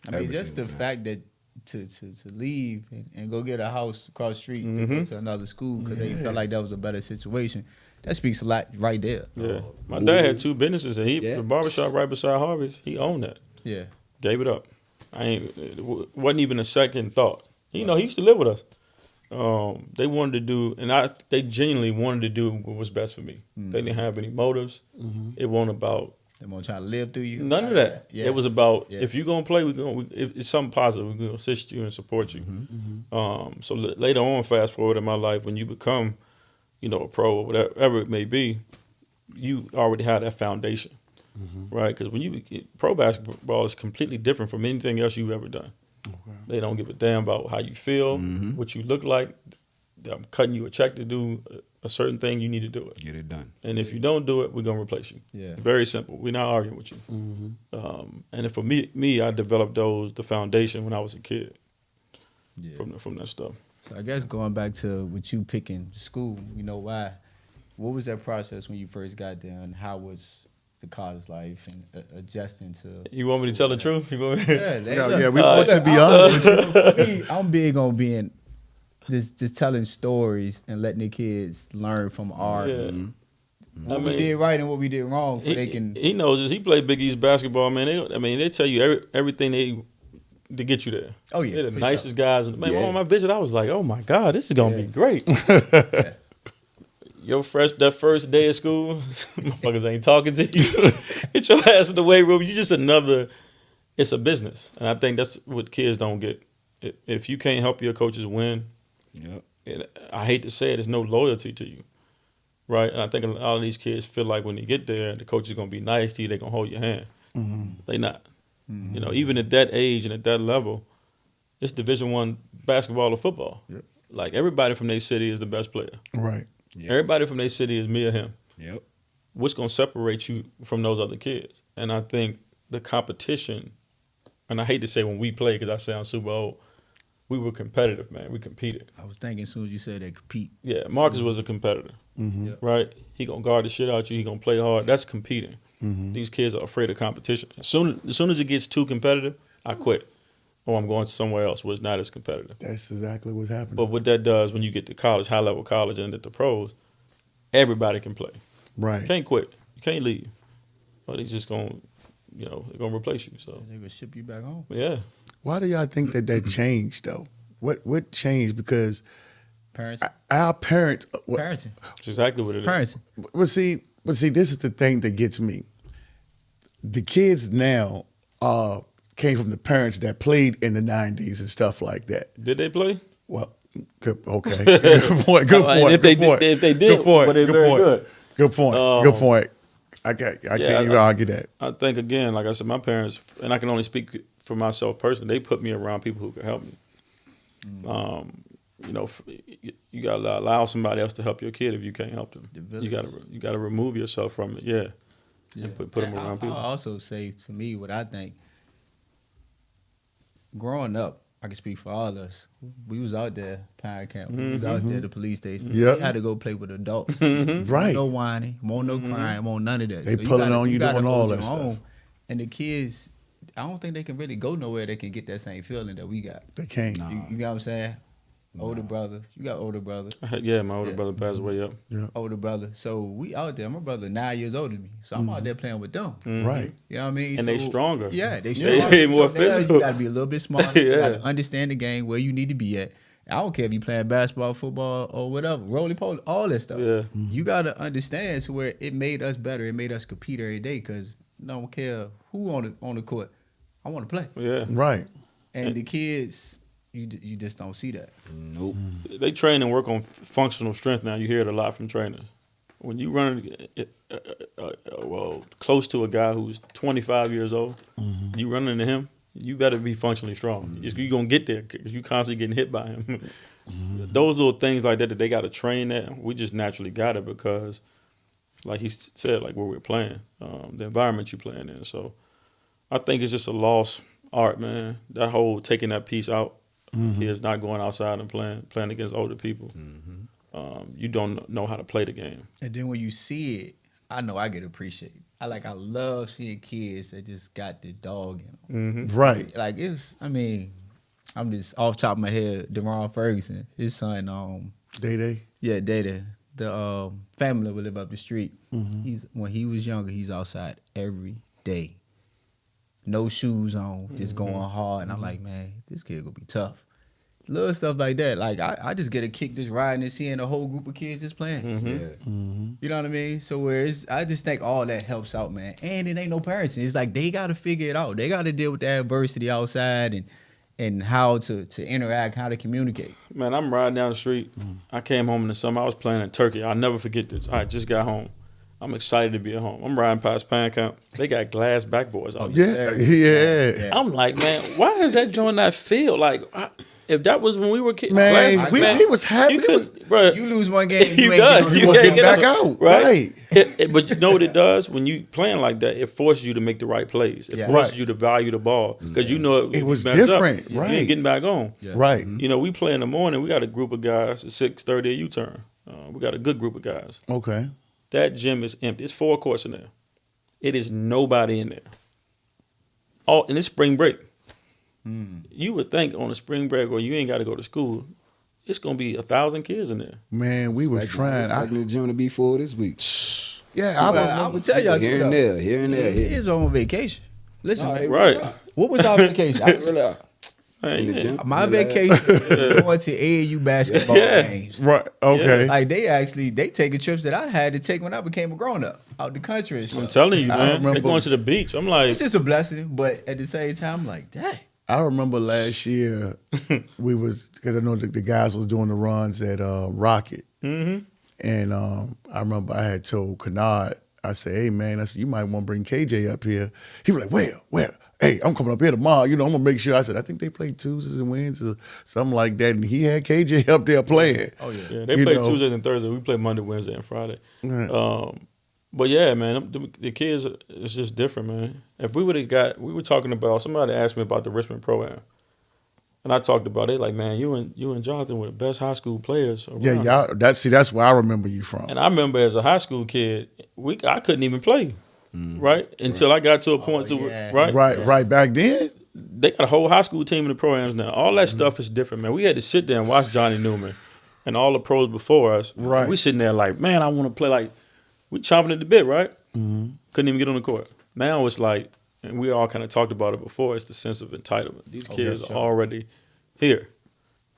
I mean, Every just the single time. fact that to leave and go get a house across the street and go to another school because they felt like that was a better situation, that speaks a lot right there. Yeah. My dad had two businesses and Yeah. the barbershop right beside Harvey's, he owned that. Yeah. Gave it up. It wasn't even a second thought. He used to live with us. They wanted to do, and they genuinely wanted to do what was best for me. They didn't have any motives. It wasn't about They want to try to live through you. none of that. Yeah. It was about Yeah. if you're gonna play, if it's something positive. We're gonna assist you and support you. So later on, fast forward in my life, when you become, a pro or whatever it may be, you already have that foundation, right? Because when you pro basketball is completely different from anything else you've ever done. They don't give a damn about how you feel, what you look like. I'm cutting you a check to do a certain thing. You need to do it. Get it done. And if you don't do it, we're gonna replace you. Yeah. Very simple. We're not arguing with you. And for me, I developed the foundation when I was a kid Yeah. from that stuff. So I guess going back to with you picking school, why? What was that process when you first got there, and how was the college life and adjusting to? You want me to tell the truth? You want me? Yeah, we want you to be honest with you. I'm big on being just telling stories and letting the kids learn from our Yeah. what we did right and what we did wrong, so they can. He knows this. He played Big East basketball, man. They tell you everything to get you there. Oh, yeah, They're the for nicest guys. Man, Yeah. on my visit, I was like, oh my God, this is gonna be great. That first day of school, motherfuckers ain't talking to you. Get your ass in the weight room. You just it's a business. And I think that's what kids don't get. If you can't help your coaches win, Yep. I hate to say it, there's no loyalty to you. Right? And I think a lot of these kids feel like when they get there, the coach is going to be nice to you, they're going to hold your hand. They not. Even at that age and at that level, it's Division I basketball or football. Yep. Like everybody from their city is the best player. Right. Yep. Everybody from their city is me or him. Yep. What's going to separate you from those other kids? And I think the competition, and I hate to say when we play because I sound super old, we were competitive, man. We competed. I was thinking as soon as you said that compete. Yeah, Marcus was a competitor, right? He going to guard the shit out you. He going to play hard. That's competing. These kids are afraid of competition. As soon as it gets too competitive, I quit. Or I'm going somewhere else where it's not as competitive. That's exactly what's happening. But what that does when you get to college, high-level college, and at the pros, everybody can play. Right. You can't quit. You can't leave. But he's just going to they're gonna replace you. So They gonna ship you back home. yeah, Why do y'all think that changed though? What changed? Because Parents, our parents. parenting, that's exactly what it is. parenting. But see, this is the thing that gets me. The kids now came from the parents that played in the '90s and stuff like that. Did they play? Well, good, okay, good point. Good point. If they good point. did, if they did, good point. but they're good very point. good. Good point. Good point. I can't even argue that. I think again, like I said, my parents, and I can only speak for myself personally. They put me around people who could help me. You gotta allow somebody else to help your kid if you can't help them. You gotta remove yourself from it. Yeah. And put them around people. I'll also say, to me, what I think, growing up, I can speak for all of us. We was out there, parent camp. We was out there, the police station. Yep. We had to go play with adults. Right. No whining, won't no crying, won't none of that. They you pulling gotta- on you, gotta doing all hold that your stuff. own. And the kids, I don't think they can really go nowhere that can get that same feeling that we got. They can't. You got what I'm saying? Older brother. You got older brother. Yeah, my older brother passed away. Yep. Older brother. So we out there. My brother 9 years older than me. So I'm out there playing with them. Right. You know what I mean? And they stronger. Yeah, they They stronger. more So now physical. You got to be a little bit smarter. You Yeah. got to understand the game, where you need to be at. I don't care if you playing basketball, football, or whatever, roly-poly, all that stuff. Yeah. You got to understand to where it made us better. It made us compete every day because I don't care who on the court. I want to play. Yeah. Right. And the kids, you just don't see that. Nope. They train and work on functional strength now. You hear it a lot from trainers. When you run close to a guy who's 25 years old, you run into him, you better be functionally strong. You're going to get there because you constantly getting hit by him. Those little things like that they got to train at, we just naturally got it because, like he said, like where we're playing, the environment you're playing in. So I think it's just a lost art, man. That whole taking that piece out, kids not going outside and playing against older people. You don't know how to play the game. And then when you see it, I know I get appreciated. I love seeing kids that just got the dog in them. Right. Like I'm just off the top of my head, DeMaron Ferguson, his son, Day. yeah, Data, the family would live up the street. When he was younger, he's outside every day. No shoes on, just going hard. And I'm like, man, this kid gonna be tough. Little stuff like that. Like I just get a kick just riding and seeing a whole group of kids just playing. You know what I mean? So I just think all that helps out, man. And it ain't no parenting. It's like they gotta figure it out. They gotta deal with the adversity outside and how to interact, how to communicate. Man, I'm riding down the street. I came home in the summer. I was playing in Turkey. I'll never forget this. I just got home. I'm excited to be at home. I'm riding past Pan Camp. They got glass backboards out there. Yeah. I'm like, man, why is that joint not filled? Like, if that was when we were kids, Man, we was happy. Bro, You lose one game, You you ain't done. getting You no can't get get back out. right? Right. But you know what it does? When you playing like that, it forces you to make the right plays. It forces Right. you to value the ball because you know It was messed up, different, you right. ain't getting back on. Right. You know, we play in the morning. We got a group of guys at 6:30 a U-turn. We got a good group of guys. Okay. That gym is empty. It's 4 courts in there. It is nobody in there. And it's spring break. You would think on a spring break or you ain't got to go to school, it's going to be 1,000 kids in there. Man, we was trying. Expecting the gym to be full this week. I would tell y'all Here and there, here and there. He is on vacation. Listen, man, Right. what was our vacation? Man, In the yeah. gym. My vacation was going to AAU basketball games. Right. Okay. Like they taking trips that I had to take when I became a grown up out the country and stuff. I'm telling you, I man. remember- They're going to the beach. I'm like, It's just a blessing, but at the same time, I'm like, dang. I remember last year we was because I know the guys was doing the runs at Rocket, and I remember I had told Kennard, I said, "Hey man, I said you might want to bring KJ up here." He was like, "Where? Hey, I'm coming up here tomorrow. You know, I'm gonna make sure." I said, "I think they play Tuesdays and Wednesdays, or something like that." And he had KJ up there playing. Oh yeah. yeah, they You play know. Tuesdays and Thursdays. We play Monday, Wednesday, and Friday. Right. But yeah, man, the kids, it's just different, man. If we would have we were talking about, somebody asked me about the Richmond Pro-Am. And I talked about it, like, man, you and Jonathan were the best high school players around. Yeah, y'all. That's where I remember you from. And I remember as a high school kid, I couldn't even play, right? Until I got to a point yeah. Right back then. They got a whole high school team in the Pro-Ams now. All that stuff is different, man. We had to sit there and watch Johnny Newman and all the pros before us. Right. We sitting there like, man, I want to play like, we chomping at the bit, right? Couldn't even get on the court. Now it's like, and we all kind of talked about it before, it's the sense of entitlement. These kids sure. are already here,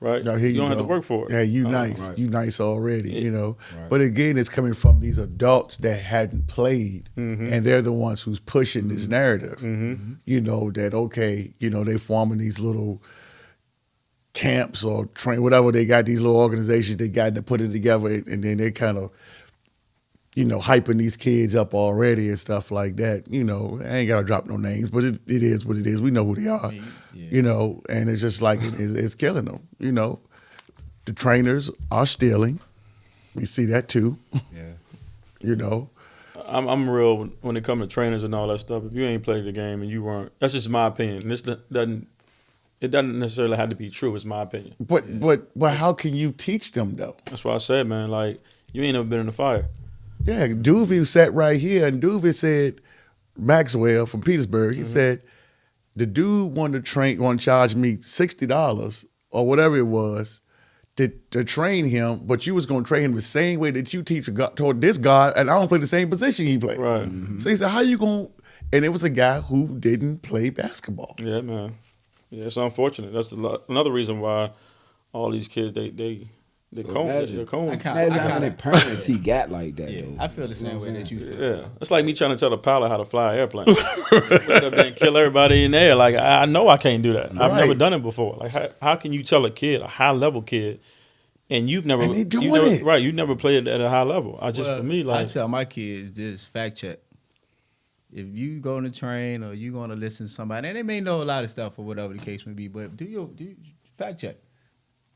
right? Now, here you don't have to go. work for it. Yeah, you nice. right. You nice already, you know. Right. But again, it's coming from these adults that hadn't played, and they're the ones who's pushing this narrative. You know, that, okay, you know, they forming these little camps or train, whatever they got, these little organizations they got to put it together, and then they kind of, you know, hyping these kids up already and stuff like that. You know, I ain't got to drop no names, but it is what it is. We know who they are, you know, and it's just like it's killing them, you know. The trainers are stealing. We see that too, Yeah. you know. I'm real when it comes to trainers and all that stuff. If you ain't played the game and you weren't, that's just my opinion. This doesn't necessarily have to be true. It's my opinion. But how can you teach them though? That's why I said, man, like, you ain't never been in the fire. Yeah, Duvey sat right here, and Duvey said, Maxwell from Petersburg, he said, the dude wanted to charge me $60 or whatever it was to train him, but you was going to train him the same way that you teach toward this guy, and I don't play the same position he played. Right. So he said, how you going to, and it was a guy who didn't play basketball. Yeah, man. Yeah, it's unfortunate. That's another reason why all these kids, they cone. imagine. They're cone. Imagine how many parents he got like that, Yeah, though. I feel the same way that you feel. Yeah, it's like me trying to tell a pilot how to fly an airplane. Then kill everybody in there. Like, I know I can't do that. I've never done it before. Like, how can you tell a kid, a high level kid, and you've never, And they doing it. right? You never played at a high level. For me, I like, tell my kids this: fact check. If you going to train or you going to listen to somebody, and they may know a lot of stuff or whatever the case may be, but do your fact check.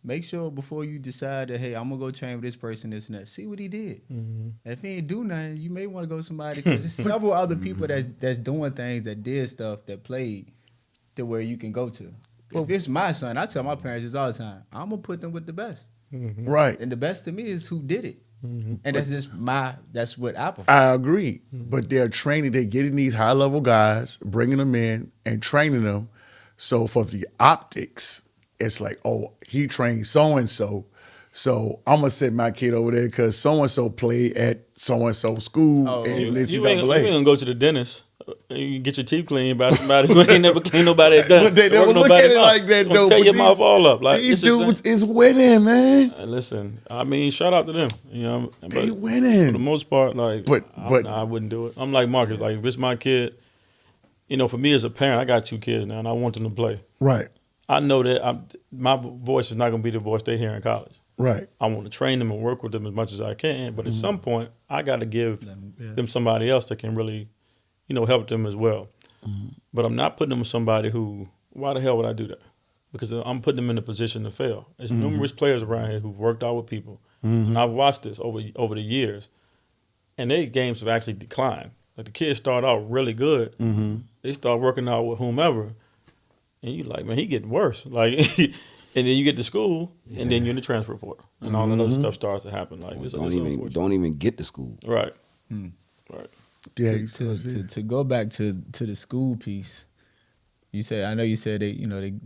Make sure before you decide that, hey, I'm gonna go train with this person, this and that. See what he did. And if he ain't do nothing, you may want to go with somebody, because there's several other people that's doing things, that did stuff, that played to where you can go to. If it's my son, I tell my parents this all the time: I'm gonna put them with the best. Right. And the best to me is who did it. And that's what I prefer. I agree, but they're training. They're getting these high level guys, bringing them in and training them. So for the optics, it's like, oh, he trained so and so I'm gonna send my kid over there because so and so played at so and so school in you ain't NCAA. gonna go to the dentist. You can get your teeth cleaned by somebody who ain't never cleaned nobody at But they never look at it like that, though. Tear But your mouth all up. Like, these dudes is winning, man. Listen, I mean, shout out to them. You know, but They for the winning. most part, like, But- I wouldn't do it. I'm like Marcus. Like, if it's my kid, you know, for me as a parent, I got 2 kids now, and I want them to play. Right, I know that my voice is not going to be the voice they hear in college. right. I want to train them and work with them as much as I can, but at some point, I got to give them somebody else that can really, you know, help them as well. But I'm not putting them with somebody who, why the hell would I do that? Because I'm putting them in a position to fail. There's numerous players around here who've worked out with people, and I've watched this over the years, and their games have actually declined. Like, the kids start out really good, they start working out with whomever, and you like, man, he getting worse. Like, and then you get to school, and then you're in the transfer portal, and all that other stuff starts to happen. Like, it's unfortunate. Don't even get to school. Right. Right. Yeah, To go back to the school piece, I know you said they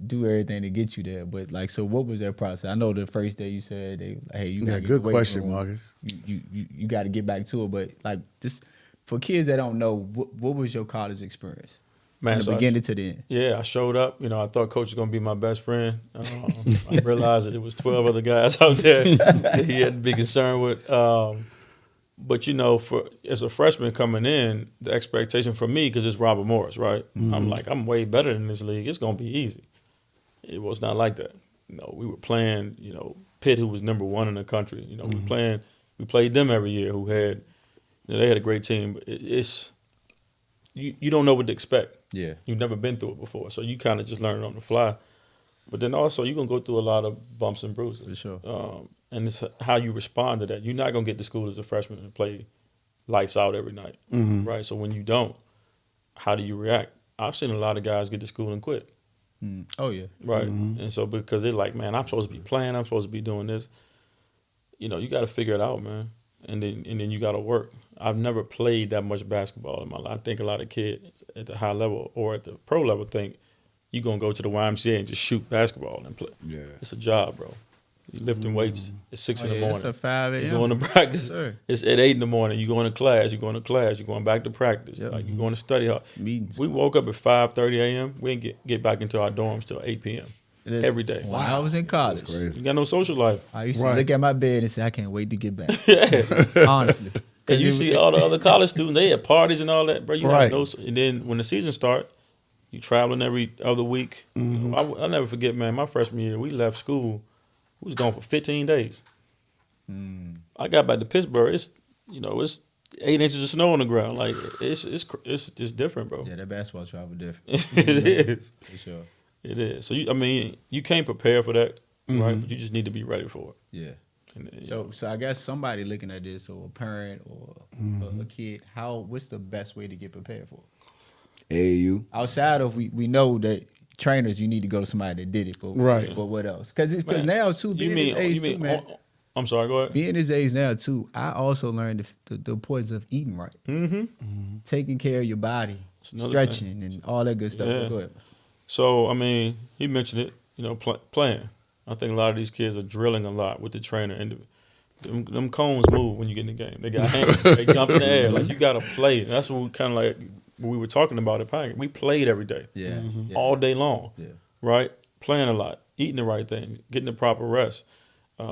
do everything to get you there, but like, so what was their process? I know the first day you said hey, you gotta get good away question, from- Marcus. You got to get back to it, but like, just for kids that don't know, what was your college experience? Man, From so the beginning to the end. Yeah, I showed up. You know, I thought Coach was going to be my best friend. I realized that it was 12 other guys out there that he had to be concerned with. But, you know, as a freshman coming in, the expectation for me, because it's Robert Morris, right? I'm like, I'm way better than this league. It's going to be easy. It was not like that. You know, we were playing, you know, Pitt, who was number 1 in the country. You know, we played them every year, who had, you know, they had a great team. But it's, you don't know what to expect. Yeah. You've never been through it before, so you kind of just learn it on the fly. But then also, you're going to go through a lot of bumps and bruises. For sure. And it's how you respond to that. You're not going to get to school as a freshman and play lights out every night, right? So when you don't, how do you react? I've seen a lot of guys get to school and quit, Oh, yeah. right? And so because they're like, man, I'm supposed to be playing, I'm supposed to be doing this. You know, you got to figure it out, man. And then you got to work. I've never played that much basketball in my life. I think a lot of kids at the high level or at the pro level think you're going to go to the YMCA and just shoot basketball and play. Yeah. It's a job, bro. You lifting weights. It's 6 in the morning. It's a 5 a.m. You going to practice. Sir. It's at 8 in the morning. You going to class. You going to class. You going back to practice. Yep. Like you going to study hard. Meetings. We woke up at 5:30 a.m. We didn't get back into our dorms till 8 p.m. every day. When I was in college, You got no social life. I used to look at my bed and say, I can't wait to get back. Yeah. Honestly. And you see all the other college students, they at parties and all that, bro. You Right. have those, and then when the season start, you traveling every other week. I'll never forget, man. My freshman year, we left school. We was gone for 15 days. I got back to Pittsburgh. It's 8 inches of snow on the ground. Like it's different, bro. Yeah, that basketball travel different. It is. For sure. It is. So you can't prepare for that, right? But you just need to be ready for it. Yeah. And, So I guess somebody looking at this, or a parent or a kid, what's the best way to get prepared for it? AAU. Outside of we know that trainers, you need to go to somebody that did it. But, Right. But what else? Because now too, being this age too, man. I'm sorry. Go ahead. Being this age now too, I also learned the importance of eating right, taking care of your body, stretching, and all that good stuff. Yeah. Go ahead. So he mentioned it. Playing. I think a lot of these kids are drilling a lot with the trainer, and them cones move when you get in the game. They got hands. They jump in the air. Like you got to play. That's what we kind of like. We were talking about it. We played every day. Yeah. All day long. Yeah. Right. Playing a lot, eating the right things, getting the proper rest. A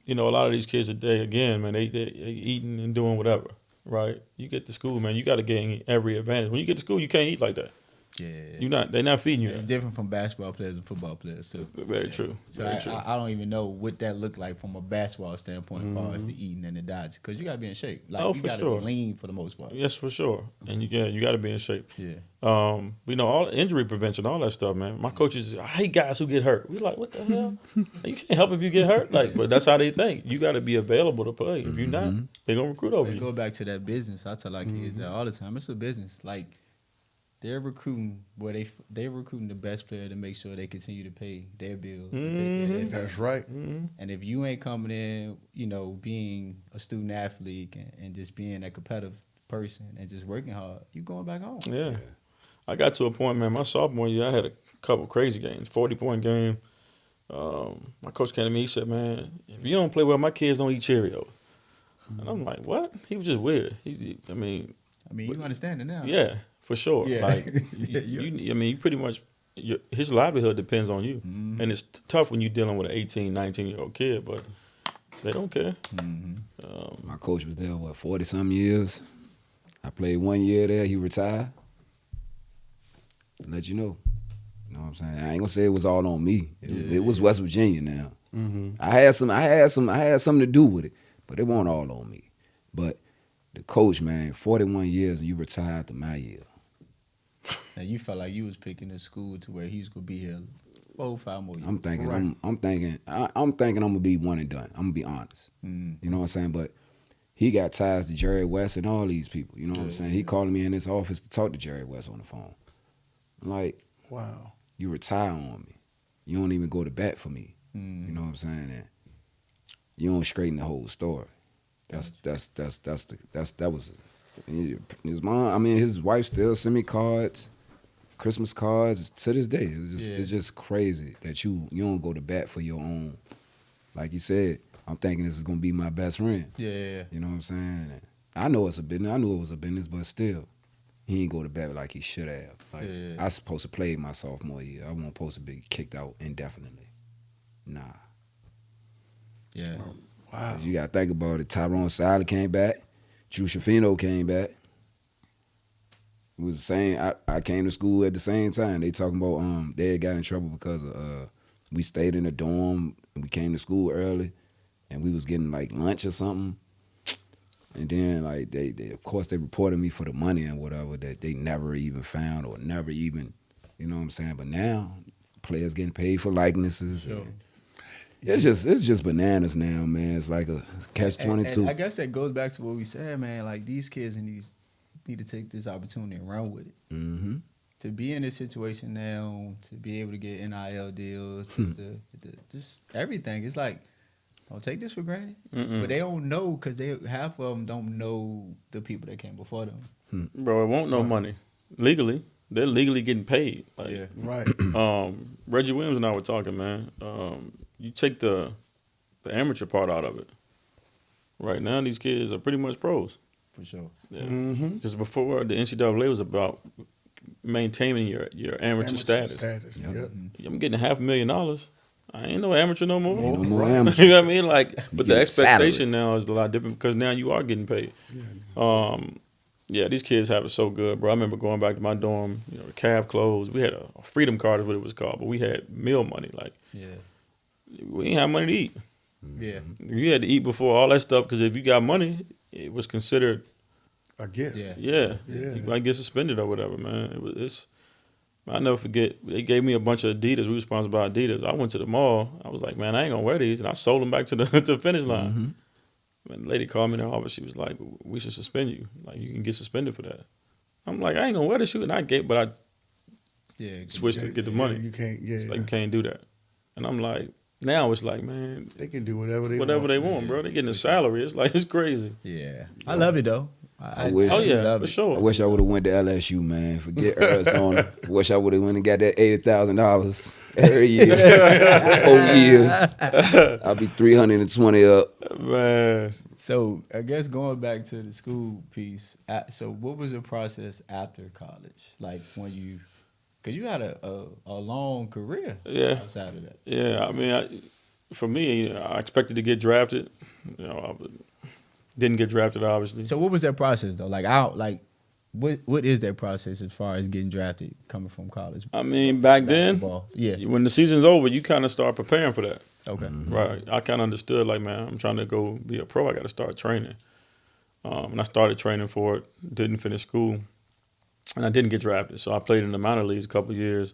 lot of these kids today, again, man, they eating and doing whatever. Right. You get to school, man. You got to gain every advantage. When you get to school, you can't eat like that. Yeah. They're not feeding you. It's different from basketball players and football players too. Very true. So Very true. I don't even know what that looked like from a basketball standpoint, as far as the eating and the diets, because you got to be in shape. Like you for got to sure. be lean for the most part. Yes, for sure. And you got to be in shape. Yeah. All injury prevention, all that stuff, man. My coaches, I hate guys who get hurt. We like, what the hell? You can't help if you get hurt. Like, but that's how they think. You got to be available to play. If you're not, they're gonna recruit over We you. go back to that business. I tell our kids that all the time. It's a business. Like they're recruiting they're recruiting the best player to make sure they continue to pay their bills. To take care of their That's family. right. And if you ain't coming in, being a student athlete and just being a competitive person and just working hard, you going back home. Yeah. I got to a point, man, my sophomore year, I had a couple crazy games, 40-point game. My coach came to me, he said, man, if you don't play well, my kids don't eat Cheerios. And I'm like, what? He was just weird. You understand it now. Yeah, for sure. Yeah. Like, you pretty much, his livelihood depends on you. And it's tough when you're dealing with an 18, 19-year-old kid, but they don't care. My coach was there, 40-some years. I played 1 year there. He retired. To let you know. You know what I'm saying? I ain't gonna say it was all on me. It was West Virginia now. I had something to do with it, but it wasn't all on me. But the coach, man, 41 years and you retired to my year. Now you felt like you was picking a school to where he's gonna be here 4 or 5 more years. I'm thinking I'm gonna be one and done. I'm gonna be honest. You know what I'm saying? But he got ties to Jerry West and all these people. You know what I'm saying? He calling me in his office to talk to Jerry West on the phone. I'm like, Wow. you retire on me. You don't even go to bat for me. You know what I'm saying? And you don't straighten the whole story. That was his mom. His wife still send me cards, Christmas cards to this day. It's just crazy that you don't go to bat for your own. Like you said, I'm thinking this is gonna be my best friend. Yeah. You know what I'm saying? And I know it's a business. I knew it was a business, but still, he ain't go to bat like he should have. Like I was supposed to play my sophomore year. I wasn't supposed to be kicked out indefinitely. Nah. Yeah. Wow. You gotta think about it. Tyrone Siler came back. Drew Shafino came back. It was the same. I came to school at the same time. They talking about they had got in trouble because we stayed in a dorm and we came to school early and we was getting like lunch or something. And then like they of course they reported me for the money and whatever that they never even found or never even, you know what I'm saying? But now players getting paid for likenesses. Sure. It's just bananas now, man. It's like a catch-22. And I guess that goes back to what we said, man. Like these kids need to take this opportunity and run with it. Mm-hmm. To be in this situation now, to be able to get NIL deals, just everything. It's like, don't take this for granted. But they don't know because half of them don't know the people that came before them. Bro, it won't no money. Legally. They're legally getting paid. Like, Right. Reggie Williams and I were talking, man. you take the amateur part out of it. Right now, these kids are pretty much pros. For sure. Because before, the NCAA was about maintaining your amateur status. Yep. I'm getting $500,000. I ain't no amateur no more. No more amateur. You know what I mean? Like, but the get expectation now is a lot different because now you are getting paid. Yeah, these kids have it so good, bro. I remember going back to my dorm, the calf clothes. We had a freedom card is what it was called, but we had meal money. Like, we didn't have money to eat. Yeah. You had to eat before all that stuff because if you got money, it was considered A gift. Yeah, you might get suspended or whatever, man. I'll never forget. They gave me a bunch of Adidas. We were sponsored by Adidas. I went to the mall. I was like, man, I ain't gonna wear these, and I sold them back to the finish line. And the lady called me in the office. She was like, we should suspend you. Like, you can get suspended for that. I'm like, I ain't gonna wear this shoe, and I switched to get the money. You can't. Like, you can't do that. And I'm like, now it's like, man, They can do whatever they want, bro. They getting a salary. It's like, it's crazy. Yeah. I love it though. I wish. Oh yeah, love for it. sure. I wish I would have went to LSU, man. Forget Arizona. Wish I would have went and got that $80,000 every year. 4 years. I'll be 320 up. Man. So I guess going back to the school piece, so what was the process after college? Like when because you had a long career outside of that. Yeah, I mean, for me, I expected to get drafted. I didn't get drafted, obviously. So what was that process though? What is that process as far as getting drafted coming from college? I mean, back basketball? when the season's over, you kind of start preparing for that. Okay. Right. I kind of understood, like, man, I'm trying to go be a pro. I got to start training. And I started training for it, didn't finish school, and I didn't get drafted. So I played in the minor leagues a couple of years,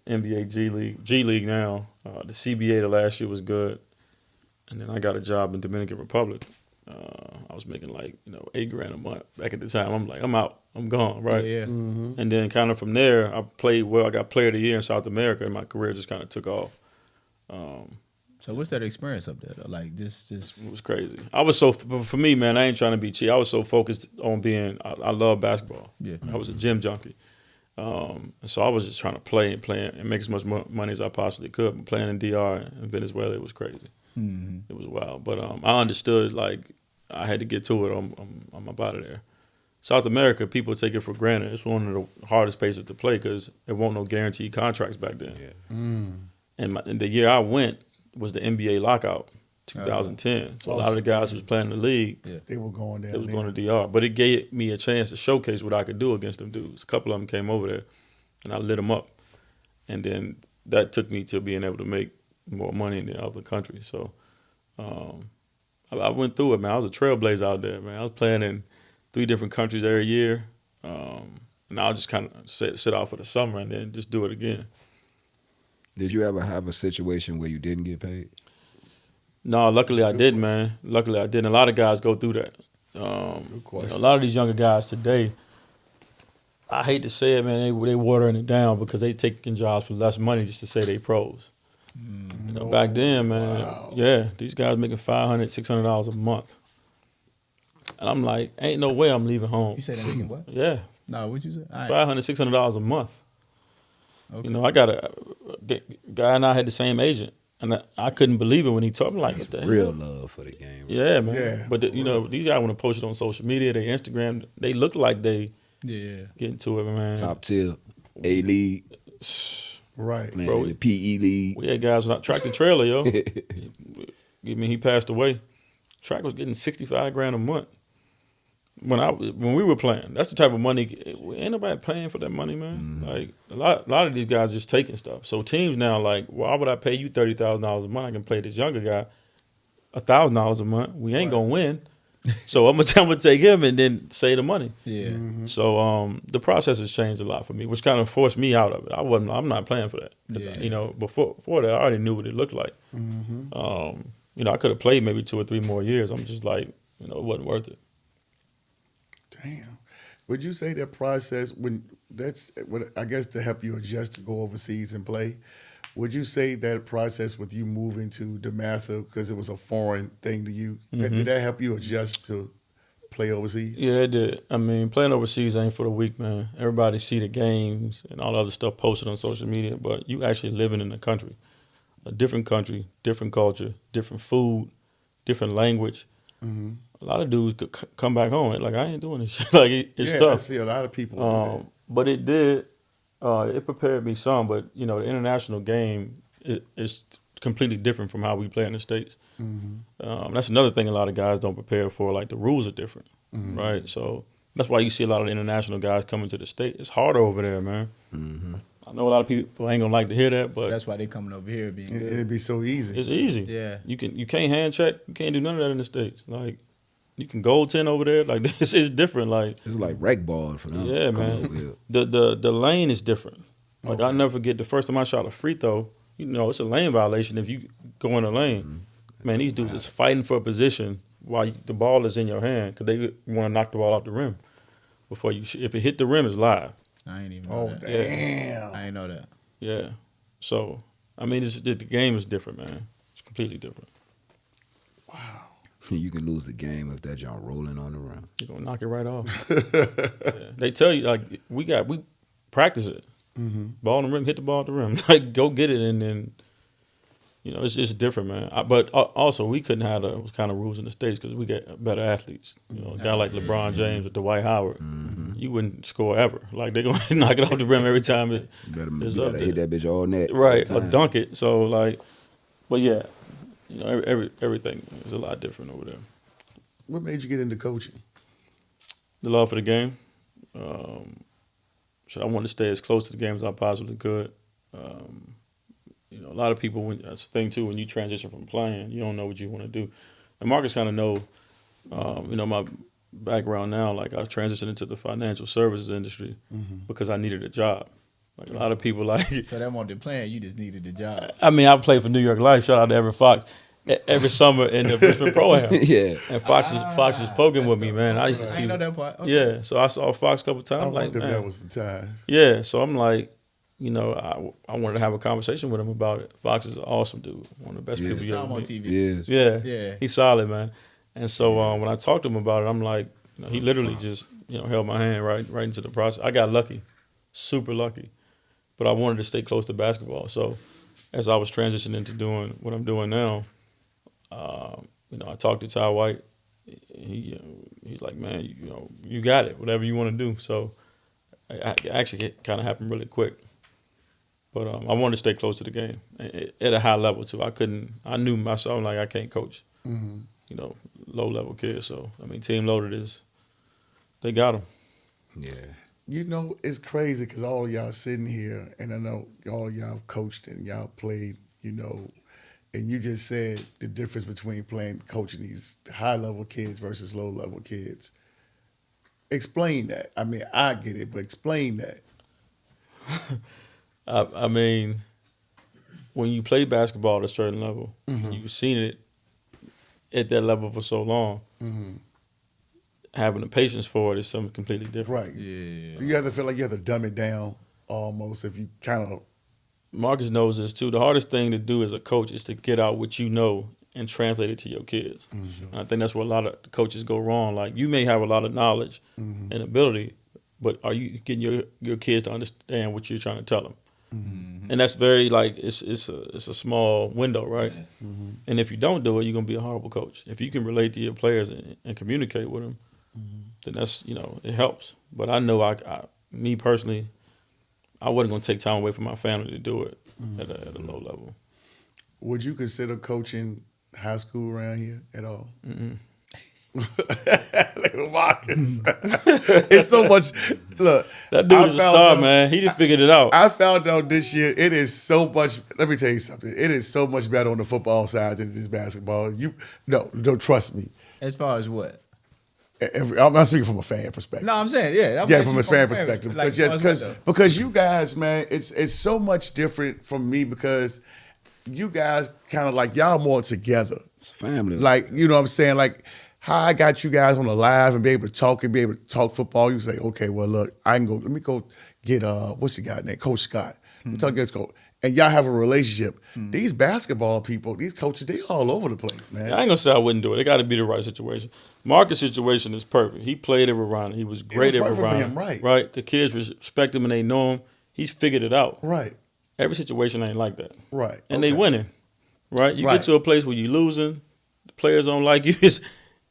NBA, G League now. The CBA the last year was good. And then I got a job in Dominican Republic. I was making like, $8,000 a month back at the time. I'm like, I'm out. I'm gone, right? Yeah. And then kind of from there, I played well. I got Player of the Year in South America, and my career just kind of took off. So what's that experience up there though? Like this It was crazy. For me, man, I ain't trying to be cheap. I was so focused on I love basketball. Yeah. I was a gym junkie. And so I was just trying to play and make as much money as I possibly could. But playing in DR and Venezuela, it was crazy. It was wild. But I understood, like, I had to get to it. I'm up out of there. South America, people take it for granted. It's one of the hardest places to play because there weren't no guaranteed contracts back then. Yeah. And the year I went was the NBA lockout, 2010. So a lot of the guys who was playing in the league, They were going down. they was going to DR. But it gave me a chance to showcase what I could do against them dudes. A couple of them came over there, and I lit them up. And then that took me to being able to make more money in the other countries. So I went through it, man. I was a trailblazer out there, man. I was playing in 3 different countries every year. And I'll just kind of sit out for the summer and then just do it again. Did you ever have a situation where you didn't get paid? No, luckily I did, man. Luckily I did. And a lot of guys go through that. A lot of these younger guys today, I hate to say it, man, they watering it down because they taking jobs for less money just to say they pros. Back then, man, these guys making $500, $600 a month. And I'm like, ain't no way I'm leaving home. You said that making what? Yeah. No, what'd you say? $500, $600 a month. Okay. I got a guy and I had the same agent. And I couldn't believe it when he told me, like, what the hell? Real love for the game. Right? Yeah, man. Yeah. But, these guys, when they post it on social media, they Instagram, they look like they get into it, man. Top tier, A-League, Right. playing Bro, in the PE League. We had guys on tractor trailer, yo. He passed away. Track was getting $65,000 a month when we were playing. That's the type of money. Ain't nobody paying for that money, man. Like a lot of these guys just taking stuff. So teams now, like, why would I pay you $30,000 a month? I can play this younger guy $1,000 a month. We ain't gonna win. So I'm gonna take him and then save the money. Yeah. So the process has changed a lot for me, which kind of forced me out of it. I'm not playing for that. 'Cause, before that, I already knew what it looked like. I could have played maybe 2 or 3 more years. I'm just like, it wasn't worth it. Damn. Would you say that process I guess to help you adjust to go overseas and play? Would you say that process with you moving to DeMatha because it was a foreign thing to you, did that help you adjust to play overseas? Yeah, it did. I mean, playing overseas ain't for the weak, man. Everybody see the games and all the other stuff posted on social media, but you actually living in the country. a different country, different culture, different food, different language. A lot of dudes could come back home and like, I ain't doing this shit. Like, it's I tough. see a lot of people do that. But it did. It prepared me some. But you know, the international game is completely different from how we play in the States. That's another thing a lot of guys don't prepare for. Like the rules are different, right? So that's why you see a lot of the international guys coming to the States. It's harder over there, man. I know a lot of people ain't gonna like to hear that, but That's why they coming over here being good. It'd be so easy. it's easy. Yeah. You can't hand check. You can't do none of that in the States. Like you can goaltend over there. Like this is different. Like It's like rec ball for them. yeah, coming over man. here. The lane is different. Like I'll never forget the first time I shot a free throw. You know, it's a lane violation if you go in the lane. Man, these dudes is fighting for a position while the ball is in your hand because they want to knock the ball off the rim before you. If it hit the rim, it's live. I ain't even know that. Damn. I ain't know that. Yeah. So I mean, the game is different, man. It's completely different. You can lose the game if that y'all rolling on the rim. You're gonna knock it right off. Yeah. They tell you like we practice it. Ball on the rim, hit the ball at the rim. Like go get it, and then you know it's different, man. But also we couldn't have those kind of rules in the States because we got better athletes. You know, a guy like LeBron James or Dwight Howard, you wouldn't score ever. Like they're gonna knock it off the rim every time it. You better, It's you up better hit there. that bitch all net. Right, all or the time. dunk it. So like, but yeah, you know everything is a lot different over there. What made you get into coaching? The love for the game. So I wanted to stay as close to the game as I possibly could. You know, a lot of people, that's the thing too, when you transition from playing, you don't know what you want to do. And Marcus kind of know, you know, my background now, like I transitioned into the financial services industry because I needed a job. Like a lot of people like, So that wasn't the plan. You just needed a job. I mean, I played for New York Life, shout out to Everett Fox, every summer in the Richmond Pro-Am. Yeah. And Fox was poking with me, man. I used to I see ain't know that part. Okay. Yeah, so I saw Fox a couple times. I I'm like, wonder if man. that was the time. Yeah, so I'm like, you know, I wanted to have a conversation with him about it. Fox is an awesome dude, one of the best Yeah. people I you saw ever him on meet. TV. Yes. Yeah, Yeah. he's solid, man. And so when I talked to him about it, I'm like, you know, he literally just, you know, held my hand right into the process. I got lucky, super lucky, but I wanted to stay close to basketball. So as I was transitioning into doing what I'm doing now, you know, I talked to Ty White. He's like, man, you know, you got it, whatever you want to do. So it actually kind of happened really quick. But I wanted to stay close to the game at a high level too. I knew myself, like I can't coach, you know, low level kids. So I mean, Team Loaded they got them. Yeah. You know, it's crazy because all of y'all sitting here, and I know all of y'all have coached and y'all played, you know, and you just said the difference between coaching these high-level kids versus low-level kids. Explain that. I mean, I get it, but explain that. I mean, when you play basketball at a certain level, you've seen it at that level for so long. Having the patience for it is something completely different. Right. Yeah. You have to feel like you have to dumb it down almost if you kind of. Marcus knows this too. The hardest thing to do as a coach is to get out what you know and translate it to your kids. And I think that's where a lot of coaches go wrong. Like you may have a lot of knowledge and ability, but are you getting your kids to understand what you're trying to tell them? And that's very like it's a small window, right? And if you don't do it, you're gonna be a horrible coach. If you can relate to your players and communicate with them, then that's, you know, it helps. But I know me personally, I wasn't gonna take time away from my family to do it at a low level. Would you consider coaching high school around here at all? Like Marcus. It's so much. Look, That dude is a star, out, man. He just figured it out. I found out this year it is so much. Let me tell you something. It is so much better on the football side than it is basketball. Don't trust me. As far as what? I'm not speaking from a fan perspective. No, I'm saying, yeah. Yeah, from a fan perspective. Like, Because you guys, man, it's so much different from me because you guys kind of like y'all more together. It's family. Like, you know what I'm saying? Like how I got you guys on the live and be able to talk football. You say, okay, well, look, let me go get what's the guy name? Coach Scott. Let's go. And y'all have a relationship. These basketball people, these coaches, they all over the place, man. I ain't gonna say I wouldn't do it. It got to be the right situation. Marcus' situation is perfect. He played at Verona. He was great at perfect for Verona. him, right. Right. The kids respect him and they know him. He's figured it out. Right. every situation ain't like that. Right. And they winning, right? You Right. get to a place where you're losing, the players don't like you. It's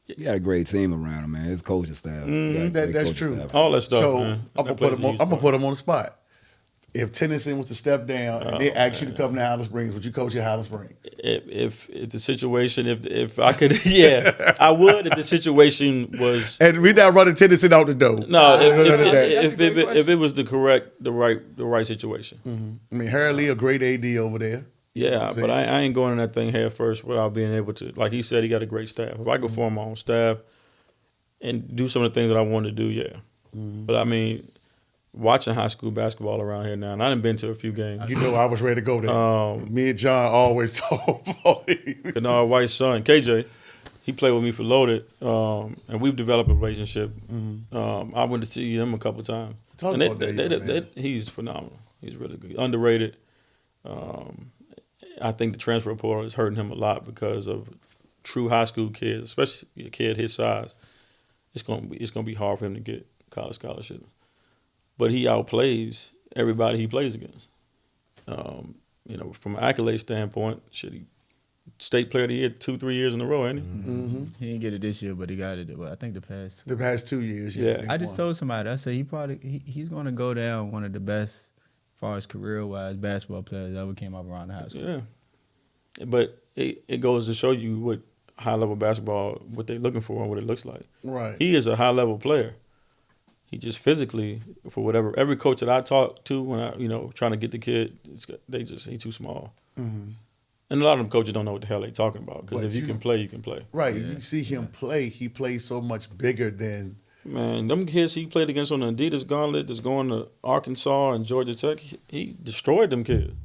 You got a great team around him, man. His coaching staff. You got a great That's coaching true. staff. all that stuff, So man. I'm gonna put him on the spot. If Tennessee was to step down and they asked you to come to Highland Springs, would you coach at Highland Springs? If the situation, if I could, yeah, I would. If the situation was And we not running Tennessee out the door. no, That's if it was the right situation. I mean, Harry Lee, a great AD over there. Yeah, but I ain't going in that thing head first without being able to. Like he said, he got a great staff. If I could form my own staff and do some of the things that I want to do, yeah. But I mean, watching high school basketball around here now, and I done been to a few games. You know, I was ready to go there. Me and John always talk about it. Kennard White's son, KJ, he played with me for Loaded, and we've developed a relationship. I went to see him a couple times. Talk And about that, man. he's phenomenal. He's really good. Underrated. I think the transfer portal is hurting him a lot because of true high school kids, especially a kid his size. It's gonna be hard for him to get college scholarship. But he outplays everybody he plays against. From an accolade standpoint, he state player of the year 2-3 years in a row, ain't he? He didn't get it this year, but he got it. But I think the past. The past 2 years. Yeah. I just told somebody. I said he's going to go down one of the best, as far as career-wise, basketball players that ever came up around the high school. Yeah. But it goes to show you what high-level basketball, what they're looking for and what it looks like. Right. He is a high-level player. He just physically, for whatever, every coach that I talk to when I, trying to get the kid, he's too small. And a lot of them coaches don't know what the hell they talking about because But if you can play, you can play. Right. You see him play. He plays so much bigger than. Man, them kids he played against on the Adidas Gauntlet that's going to Arkansas and Georgia Tech, he destroyed them kids.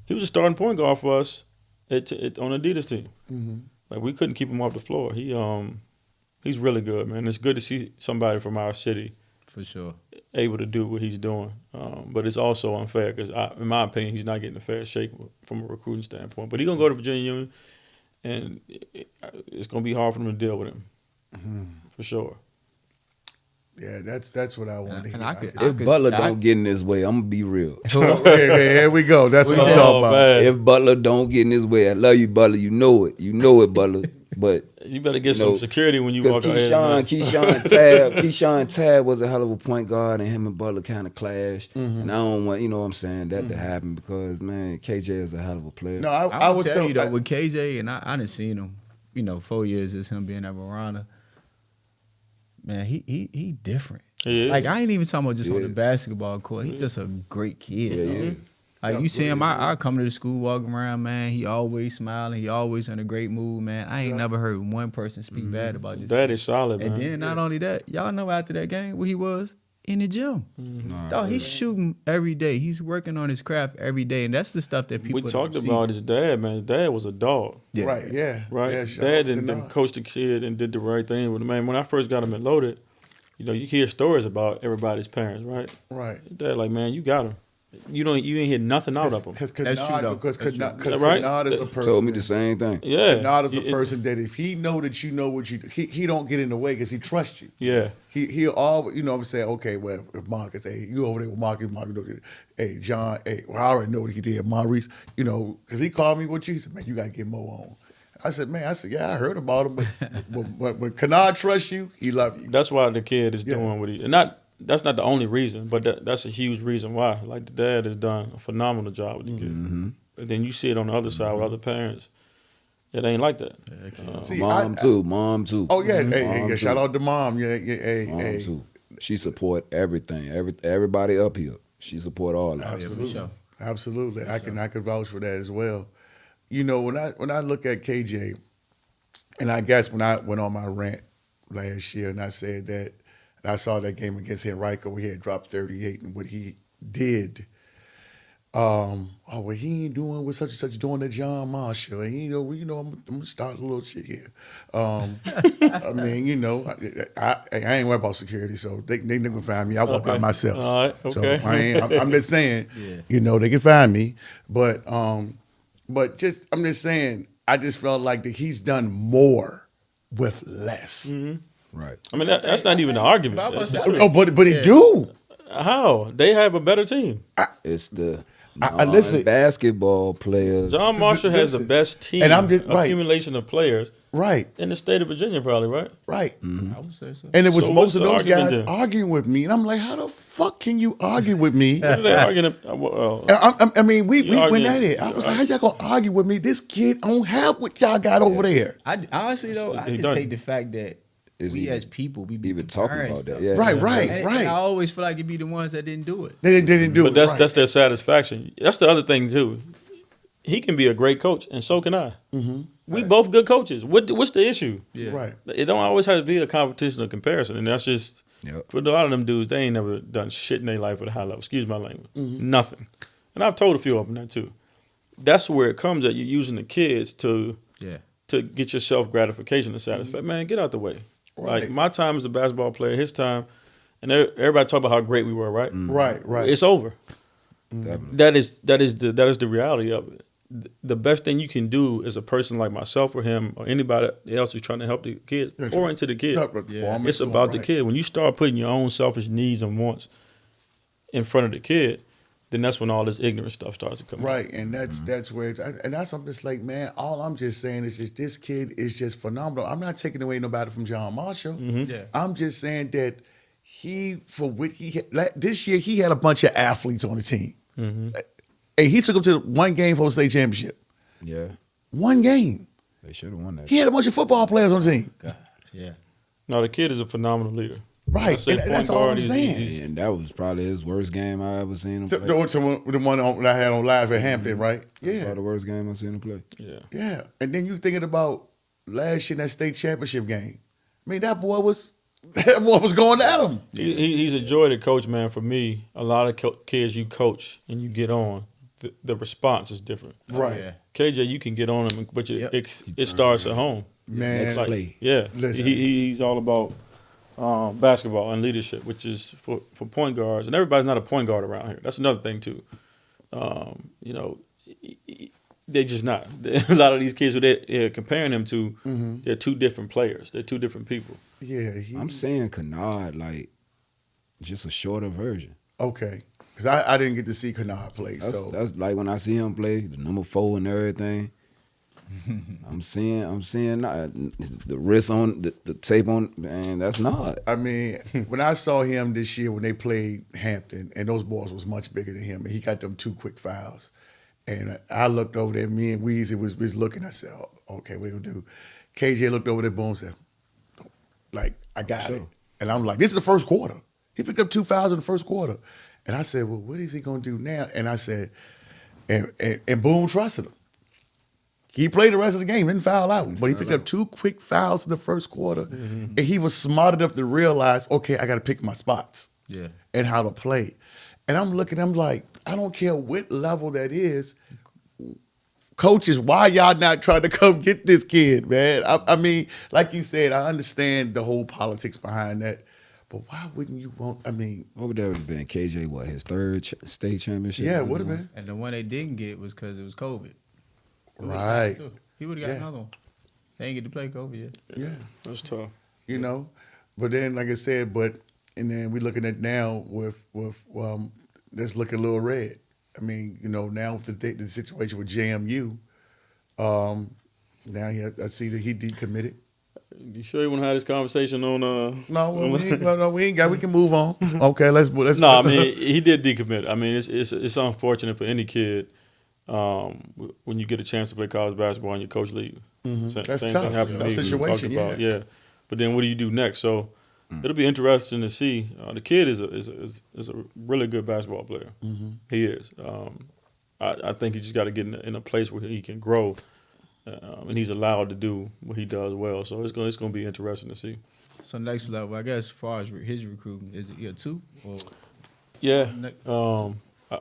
He was a starting point guard for us on the Adidas team. Like we couldn't keep him off the floor. He's really good, man. It's good to see somebody from our city For sure. able to do what he's doing. But it's also unfair because, in my opinion, he's not getting a fair shake from a recruiting standpoint. But he's going to go to Virginia Union, and it's going to be hard for them to deal with him, for sure. Yeah, that's what I want to hear. If Butler don't get in his way, I'm gonna be real. Here we go. That's what I'm talking about. Man. If Butler don't get in his way, I love you, Butler. You know it, Butler. But You better get some security when you walk out. Keyshawn Tab was a hell of a point guard, and him and Butler kind of clashed. And I don't want, what I'm saying, that to happen because, man, KJ is a hell of a player. No, I was tell you though, with KJ, and I done seen him, 4 years as him being at Verona. Man, he different. He is. Like I ain't even talking about just on the basketball court. He's just a great kid. Like you see him, I come to the school walking around, man. He always smiling. He always in a great mood, man. I ain't never heard one person speak bad about this. That is solid, man. And then not only that, y'all know after that game where he was in the gym. Dog, he's shooting every day. He's working on his craft every day, and that's the stuff that people We talked don't see. about his dad, man. His dad was a dog. Yeah. Right, yeah. Right? Yeah, Dad didn't coach the kid and did the right thing with him. Man, when I first got him at Loaded, you hear stories about everybody's parents, right? Right. Dad, like, man, you got him. You ain't hear nothing out of him. Because That's true, though. Right? Kennard is a person. Told me the same thing. Yeah. Kennard is a person that if he know that you know what you do, he don't get in the way because he trusts you. Yeah. He'll always, I'm saying, okay, well, if Marcus, hey, you over there with Marcus, hey, John, hey, well, I already know what he did, Maurice, because he called me what you, he said, man, you got to get Mo on. I said, yeah, I heard about him, but when Kennard trusts you, he love you. That's why the kid is doing what he, and that's not the only reason, but that's a huge reason why. Like the dad has done a phenomenal job with the kid. But then you see it on the other side with other parents. It ain't like that. See, Mom too. Oh yeah, Mom hey, too. shout out to mom. Yeah, Mom hey. too. She support everything. Everybody up here. She support all that. Absolutely. I can vouch for that as well. When I look at KJ, and I guess when I went on my rant last year and I said that, and I saw that game against Henrico where he had dropped 38 and what he did. He ain't doing what such and such doing to John Marshall. And I'm gonna start a little shit here. I mean, I ain't worried about security, so they can find me. I walk by myself. All right, okay. So I'm just saying, they can find me. But I'm just saying, I just felt like that he's done more with less. Right. I mean, that's not even an argument. That's the truth. But he do. How? They have a better team. It's the I listen. Basketball players. John Marshall has the best team, And I'm just- right. accumulation of players Right, in the state of Virginia, probably, right? right. I would say so. And it was So most what's of the those argument guys then? arguing with me, and I'm like, how the fuck can you argue with me? What are they arguing? I mean, we went arguing- at it. I was like, how y'all gonna argue with me? This kid don't have what y'all got over there. I honestly though, I he just done. take the fact that Is we he as people, we be even talking comparing about that? stuff. Yeah. Right, right, And right. I always feel like it be the ones that didn't do it. They didn't do But it. that's their satisfaction. That's the other thing too. He can be a great coach, and so can I. We both good coaches. What's the issue? Yeah. right. It don't always have to be a competition or comparison, and that's just Yep. for a lot of them dudes. They ain't never done shit in their life at a high level. Excuse my language. Nothing. And I've told a few of them that too. That's where it comes at. You're using the kids to get your self gratification and satisfaction. Man, get out the way. Right. Like my time as a basketball player, his time, and everybody talk about how great we were. Right. Right. It's over. Definitely. That is the reality of it. The best thing you can do as a person like myself or him or anybody else who's trying to help the kids, pour into the kid. It's about the kid. When you start putting your own selfish needs and wants in front of the kid, then that's when all this ignorant stuff starts to come out. Right, and that's where, and that's something that's like, man, all I'm just saying is just this kid is just phenomenal. I'm not taking away nobody from John Marshall. Yeah. I'm just saying that this year he had a bunch of athletes on the team, and he took them to one game for the state championship. Yeah. One game. They should have won that. He had a bunch of football players on the team. Yeah. No, the kid is a phenomenal leader. Right, I say and point that's all guard, I'm he's- saying. he's- And that was probably his worst game I ever seen him The play. one that I had on live at Hampton, right? Yeah, Probably the worst game I seen him play. Yeah. yeah. And then you thinking about last year in that state championship game. I mean, that boy was going at him. He's a joy to coach, man. For me, a lot of kids you coach and you get on, the response is different. Right. Yeah. KJ, you can get on him, but Yep. it starts at home. Man, Next play. Yeah, Listen. he's all about basketball and leadership, which is for point guards. And everybody's not a point guard around here. That's another thing too. They just not. A lot of these kids who they're comparing them to, they're two different players. They're two different people. yeah, I'm saying Kennard, like, just a shorter version. okay. Because I didn't get to see Kennard play. That's like when I see him play, the number 4 and everything. I'm seeing the wrist on the tape on, man. That's not. I mean, when I saw him this year when they played Hampton, and those boys was much bigger than him, and he got them 2 quick fouls. And I looked over there, me and Weezy was looking. I said, oh, okay, what are we going to do? KJ looked over there, boom, said, like, I got it. And I'm like, this is the first quarter. He picked up 2 fouls in the first quarter. And I said, well, what is he going to do now? And I said, and Boone trusted him. He played the rest of the game, didn't foul out. But he picked up 2 quick fouls in the first quarter. And he was smart enough to realize, okay, I got to pick my spots. Yeah. And how to play. And I'm like, I don't care what level that is. Coaches, why y'all not trying to come get this kid, man? I mean, like you said, I understand the whole politics behind that. But why wouldn't you want, I mean. What would that have been? KJ, what, his 3rd state championship? Yeah, it would have been. And the one they didn't get was because it was COVID. Right. He would have got Yeah. another one. They ain't get to play COVID yet. Yeah. That's tough. You know? But then, like I said, and then we're looking at now with let's look at Lil Red. I mean, now with the situation with JMU, now I see that he decommitted. You sure you want to have this conversation on? No, we ain't got. We can move on. Okay, let's. No, I mean he did decommit. I mean it's unfortunate for any kid when you get a chance to play college basketball and your coach leaves. That's Same tough. thing happened to me. Tough We situation, talked about, yeah. But then what do you do next? So it'll be interesting to see. The kid is a really good basketball player. He is. I think he just got to get in a place where he can grow, and he's allowed to do what he does well. So it's going to be interesting to see. So next level, I guess, as far as his recruitment, is it year 2? Or Yeah.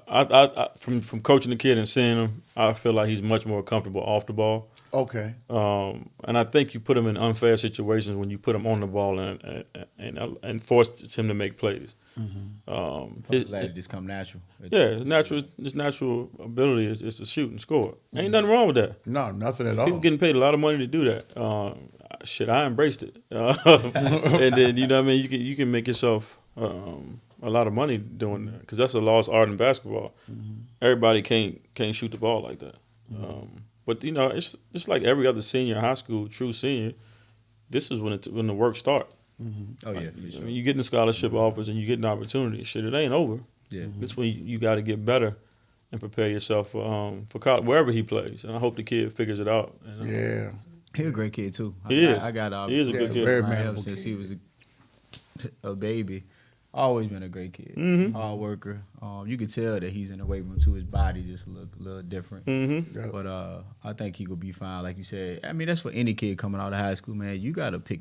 I from coaching the kid and seeing him, I feel like he's much more comfortable off the ball. Okay. And I think you put him in unfair situations when you put him on the ball and force him to make plays. let it just come natural. His natural ability is to shoot and score. Ain't nothing wrong with that. No, nothing at all. People getting paid a lot of money to do that. I embraced it. And then you know what I mean. You can make yourself a lot of money doing that because that's a lost art in basketball. Everybody can't shoot the ball like that. But you know, it's just like every other senior in high school, true senior. This is when the work start. Oh yeah, for sure. I mean, you getting the scholarship offers and you getting opportunities. Shit, it ain't over. Yeah. This when you got to get better and prepare yourself for college, wherever he plays. And I hope the kid figures it out. And, Yeah. He's a great kid too. He is. I got He is a good kid. Very around him manable since kid. he was a baby. Always been a great kid. Hard worker. You could tell that he's in the weight room too. His body just look a little different. Yep. But I think he could be fine, like you said. I mean, that's for any kid coming out of high school, man. You got to pick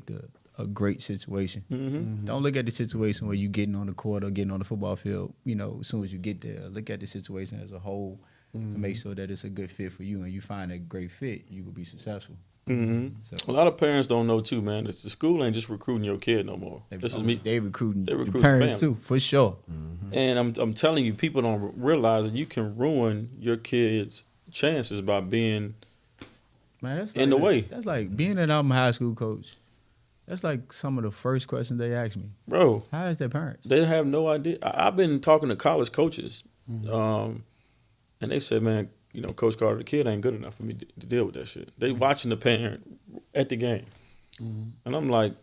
a great situation. Don't look at the situation where you getting on the court or getting on the football field. You know, as soon as you get there, look at the situation as a whole to make sure that it's a good fit for you, and you find a great fit, you will be successful. So, A lot of parents don't know too, man. The school ain't just recruiting your kid no more. This is me. They recruiting They recruit the parents family. too, for sure. And I'm telling you, people don't realize that you can ruin your kid's chances by being Man, that's in the way. That's like being an high school coach. That's like some of the first questions they ask me. bro. How is their parents? They have no idea. I've been talking to college coaches, and they said, man, you know, Coach Carter, the kid ain't good enough for me to deal with that shit. They watching the parent at the game, and I'm like,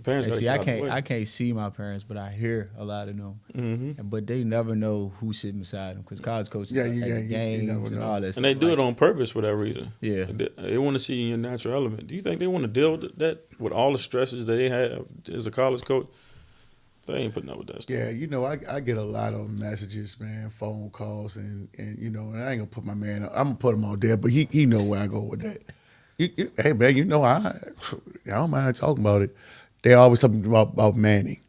parents And gotta see, get I out the can't way. I can't see my parents, but I hear a lot of them. Mm-hmm. But they never know who's sitting beside them because college coaches Yeah, at you the games never and know. all that stuff. And they do it on purpose for that reason. Yeah. They want to see you in your natural element. Do you think they want to deal with that with all the stresses that they have as a college coach? They ain't putting up with that stuff. Yeah, you know, I get a lot of messages, man, phone calls, and you know, and I ain't gonna put my man up. I'm gonna put him out there, but he know where I go with that. Hey, man, you know, I don't mind talking about it. They always talking about Manny,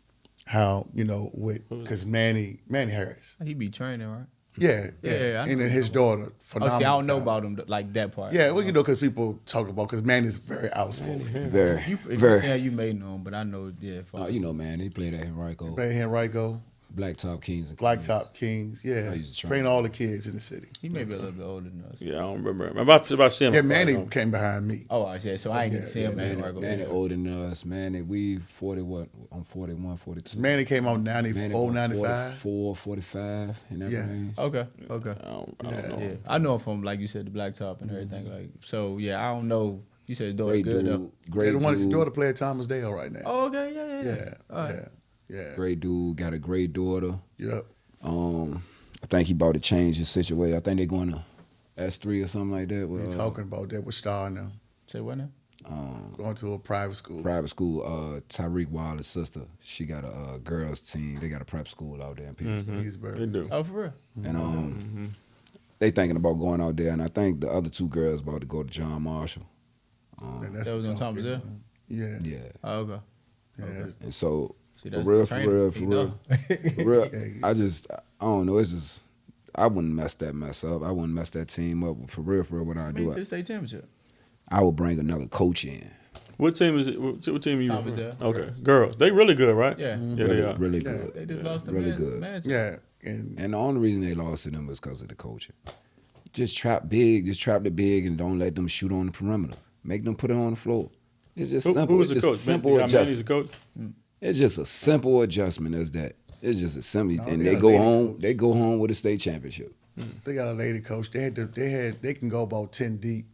how, you know, because Manny Harris. He be training, right? Yeah. Yeah, I know and then what his you're daughter, Oh, phenomenal. see, I don't know talent. about him like that part. Yeah, well, you know, because people talk about, because Manny's very outspoken. Very, You, if very. you say you may know him, but I know, yeah. You know, man, they played at Henrico, Play Henrico, Blacktop Kings, and Blacktop Kings. Yeah, I used to train train all the kids in the city. He may be a little bit older than us. Yeah, I don't remember. I'm about to see him. Yeah, Manny came behind me. Oh, I see. So I ain't get to see him, man. Man, older than us, man. We 40 what? I'm 41, 42. Manny came out Man, 94, 95. 44, 45 in that Yeah. range. Okay. I don't know. Yeah, I know him from, like you said, the blacktop and everything. Like, so yeah, I don't know. You said his daughter Great good though. dude. They're Great the one his dude. daughter play at Thomas Dale right now. Oh, okay, yeah. Yeah, All right. yeah. Great dude. Got a great daughter. Yep. I think he about to change his situation. I think they're going to S3 or something like that. We're With, talking about that with Star now. Say what now? Going to a private school. private school. Tyreek Wilder's sister, she got a girls team. They got a prep school out there in Petersburg. Pittsburgh. They do. Oh, for real? And they thinking about going out there. And I think the other two girls about to go to John Marshall. And that's That was the on talk, Thomas Dale? Yeah. Yeah. Oh, okay. Yeah. And so See, for that's real, the for trainer. real, He for know. real, for real. I don't know. It's just I wouldn't mess up. I wouldn't mess that team up. For real, what I I do, mean, to the state championship. I would bring another coach in. What team is it? What team are you? Thomas from? Dale. Okay, girls. They really good, right? Yeah. Yeah, Really, they are. really Yeah. good. They just lost to Really good. Manchester. Yeah. And And the only reason they lost to them was because of the coaching. Just trap big, the big, and don't let them shoot on the perimeter. Make them put it on the floor. It's just simple. Who was It's the just coach? simple Manny's adjustment. the coach. It's just a simple adjustment as that. It's just a simple, No, and they they got a go lady home. coach. They go home with a state championship. they got a lady coach. They can go about 10 deep.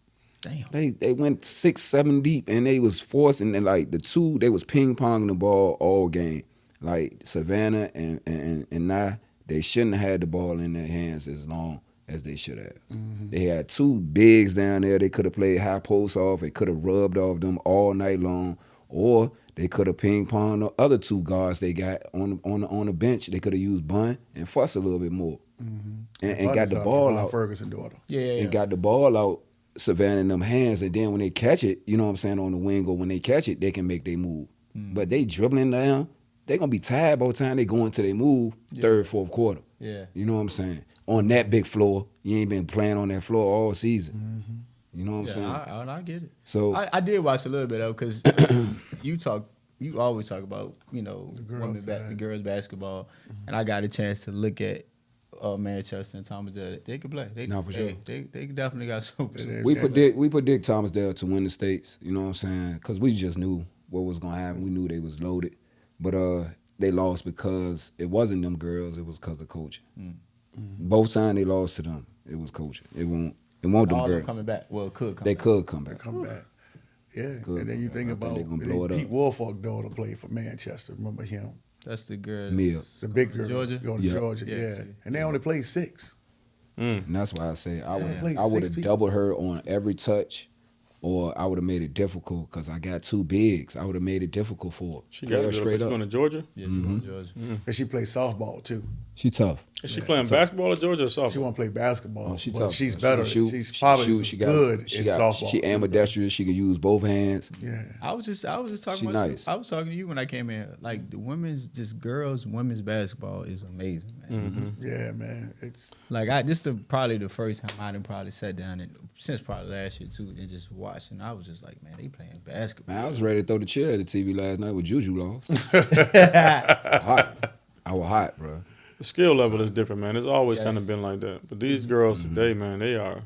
Damn. They went 6, 7 deep, and they was forcing, and like the two, they was ping ponging the ball all game. Like Savannah and Nye, they shouldn't have had the ball in their hands as long as they should have. They had two bigs down there. They could have played high post off. They could have rubbed off them all night long, or they could have ping ponged the other two guards they got on the bench. They could have used Bun and Fuss a little bit more, and got the ball Ron out. Ferguson daughter. Yeah. And got the ball out Savannah in them hands, and then when they catch it, you know what I'm saying, on the wing, or when they catch it, they can make their move. But they dribbling down, they gonna be tired by the time they go into their move, third, fourth quarter. Yeah. You know what I'm saying? On that big floor, you ain't been playing on that floor all season. You know what I'm saying? I get it. So I did watch a little bit of because you always talk about the girls basketball, and I got a chance to look at Manchester and Thomas Dale. They could play. They, No, for sure. They definitely got some. we predict Thomas Dale to win the states. You know what I'm saying? Because we just knew what was gonna happen. We knew they was loaded. But they lost because it wasn't them girls. It was because of coaching. Both times they lost to them, it was coaching. It won't them All girls. them coming back. Well, could come They back. could come back. Come back. Yeah, Good. and then you think I think about they gonna blow it Pete up. Wolfolk's daughter played for Manchester. Remember him? That's the girl. Mia. The big girl. Georgia? Going to Yeah. Georgia, Yeah, yeah. see. And they only played 6. And that's why I say I Play would six have people. doubled her on every touch, or I would have made it difficult because I got 2 bigs. I would have made it difficult for her. She Play got her to straight She's up. going to Georgia. Yeah, she's going to Georgia. And she played softball, too. She tough. Is she playing basketball at Georgia or softball? She want to play basketball, Oh, she but tough. she's She better. can shoot. She's She probably can shoot. She got good She in got. softball. She too. ambidextrous. She can use both hands. Yeah. I was just talking She about nice. I was talking to you when I came in. Like the women's basketball is amazing, man. Yeah, man. It's Like probably the first time I done probably sat down and since probably last year too and just watched, and I was just like, man, they playing basketball. Man, I was ready to throw the chair at the TV last night when Juju lost. Hot. I was hot, bro. The skill level is different, man. It's always kind of been like that. But these girls today, man, they are.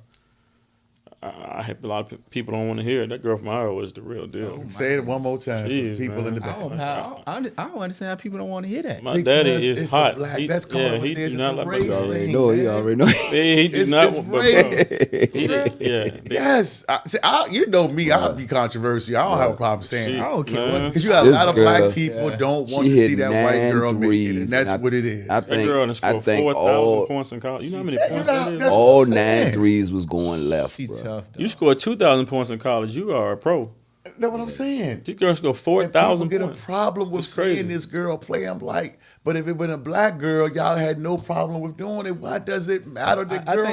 I hope a lot of people don't want to hear it. That girl from Iowa is the real deal. say it one more time Jeez, for people man. in the I back. don't understand how people don't want to hear that. My daddy Because is it's hot. the black- He, that's coming yeah, with he this. do It's not a like race my He dog. thing. already know. He man. already know. He do It's not. race. Yeah. Yes, you know me. I'll be controversial. I don't have a problem saying it. I don't care what. Because you got a This lot of girl- black people don't want She to hit see that white girl 9 make it, threes, and that's and what it is. I That girl done think scored 4,000 all points in college. You know how many Yeah, points you know, that is? that's- all what I'm 9 saying. threes was going left, She bro. tough. Though. You scored 2,000 points in college. You are a pro. That's what I'm saying. This girl scored And people 4,000 get a points. problem with It's crazy. seeing this girl play. I'm like, but if it been a black girl, y'all had no problem with doing it. Why does it matter? The girl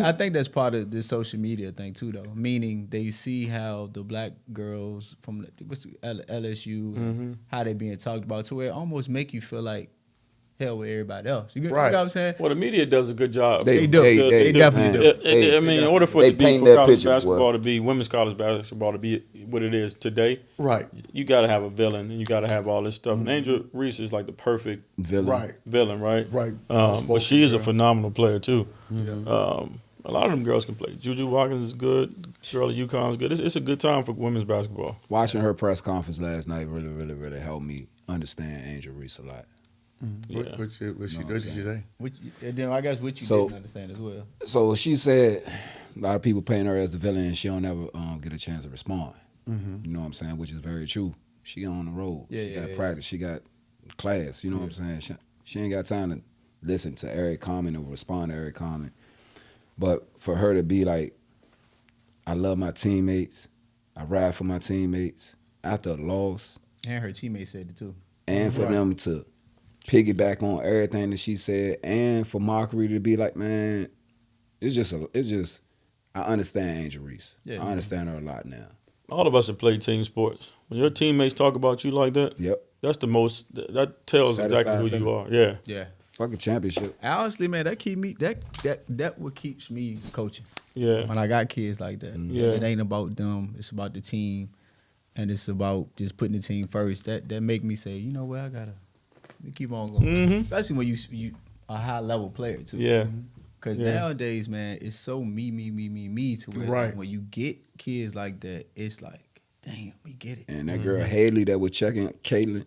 I think that's part of the social media thing too, though. Meaning they see how the black girls from LSU, how they being talked about, to where it almost make you feel like hell with everybody else. You know Right. what I'm saying? Well, the media does a good job. They do. They definitely do. They- I mean, in order for they it to be paint for that college picture, basketball boy. to be women's college basketball to be what it is today, Right, you got to have a villain and you got to have all this stuff. And Angel Reese is like the perfect Villain. right, villain, right? right. But she is a Girl. phenomenal player too. A lot of them girls can play. Juju Watkins is good. Girl at UConn is good. It's a good time for women's basketball. Watching her press conference last night really helped me understand Angel Reese a lot. Yeah. What she say? And then I guess what you So- didn't understand as well. So she said a lot of people paint her as the villain and she don't ever get a chance to respond. You know what I'm saying? Which is very true. She on the road. Yeah, she yeah, got yeah. practice. She got class. You know what I'm saying? She ain't got time to listen to every comment or respond to every comment. But for her to be like, I love my teammates. I ride for my teammates. After a loss, And her teammates said it too. and for them to piggyback on everything that she said, and for Mockery to be like, man, it's just I understand Angel Reese. Yeah, I understand her a lot now. All of us have played team sports. When your teammates talk about you like that, Yep. that's the most. That tells exactly who Satisfied you are. Yeah. Yeah. Fucking championship. Honestly, man, that what keeps me coaching. Yeah. When I got kids like that. Yeah. It ain't about them. It's about the team. And it's about just putting the team first. That make me say, you know what, I gotta keep on going. Especially when you a high level player too. Yeah. Because Yeah. nowadays, man, it's so me to where it's Right. like when you get kids like that, it's like, damn, we get it. And that girl Haley that was checking Caitlin,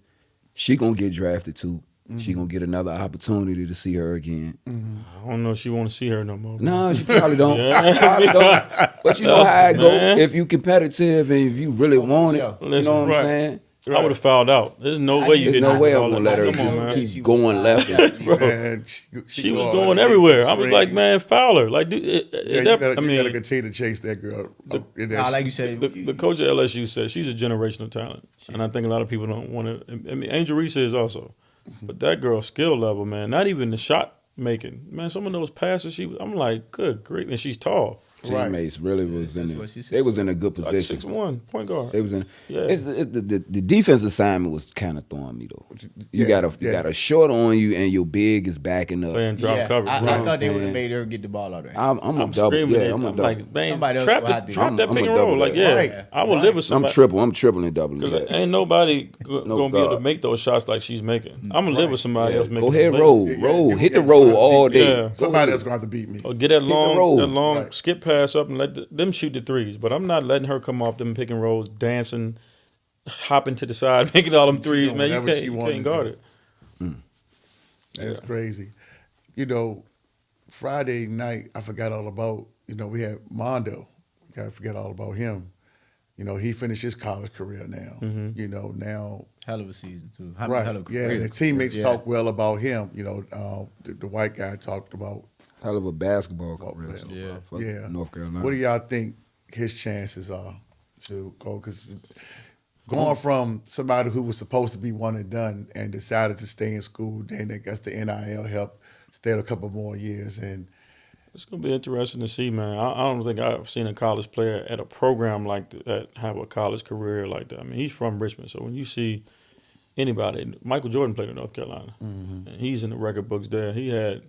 she gonna get drafted too. She gonna get another opportunity to see her again. I don't know if she want to see her no more. No, she probably don't. Probably don't. But you know how it go. Man. If you competitive and if you really want it, sure. you Listen, know what right. I'm saying? I would have fouled out. There's no way you There's didn't. no way I'm all gonna that. let her Come on, man. just keep going left. Man, She was going everywhere. I was like, man, foul her. Like, dude, Yeah, that, you I mean, gotta continue to chase that girl. Nah, like you said, the coach at LSU said she's a generational talent, and I think a lot of people don't want to. I mean, Angel Reese is also, but that girl's skill level, man, not even the shot making, man. Some of those passes, I'm like, good grief, and she's tall, Teammates really was in what she it. said. They was in a good like position. 6'1", point guard. They was in. Yeah. The defense assignment was kind of throwing me though. You Yeah, got a short on you and your big is backing up. Playing drop yeah, coverage. I right? thought they would saying? have made her get the ball out there. I'm a I'm double. screaming. Yeah, it. I'm a I'm double. like, man, Somebody else trap will have to- that I'm pick a and double roll. Like, that. yeah, Right. I would live with I'm somebody. tripling and doubling. Because that. ain't nobody gonna be able God. to make those shots like she's making. I'm gonna live with somebody Yeah, else making. go ahead, them. roll, hit the roll all day. Yeah. Somebody else gonna have to beat me. Or get that the long, roll. Right. skip pass up and let them shoot the threes. But I'm not letting her come off them pick and rolls, dancing, hopping to the side, making all them threes. doing Man, you whatever she can't wanted to guard do. it. That's crazy. You know, Friday night, I forgot all about, we had Mondo. I forgot all about him. He finished his college career now. Now. Hell of a season, too. Right. Hell of a Yeah, career. and the teammates Yeah. talk well about him. The white guy talked about. Hell of a basketball career player. for Yeah. North Carolina. What do y'all think his chances are to go? Because going from somebody who was supposed to be one and done and decided to stay in school, then I guess the NIL helped stay a couple more years. And It's going to be interesting to see, man. I don't think I've seen a college player at a program like that have a college career like that. I mean, he's from Richmond, so when you see anybody, Michael Jordan played in North Carolina, and he's in the record books there. He had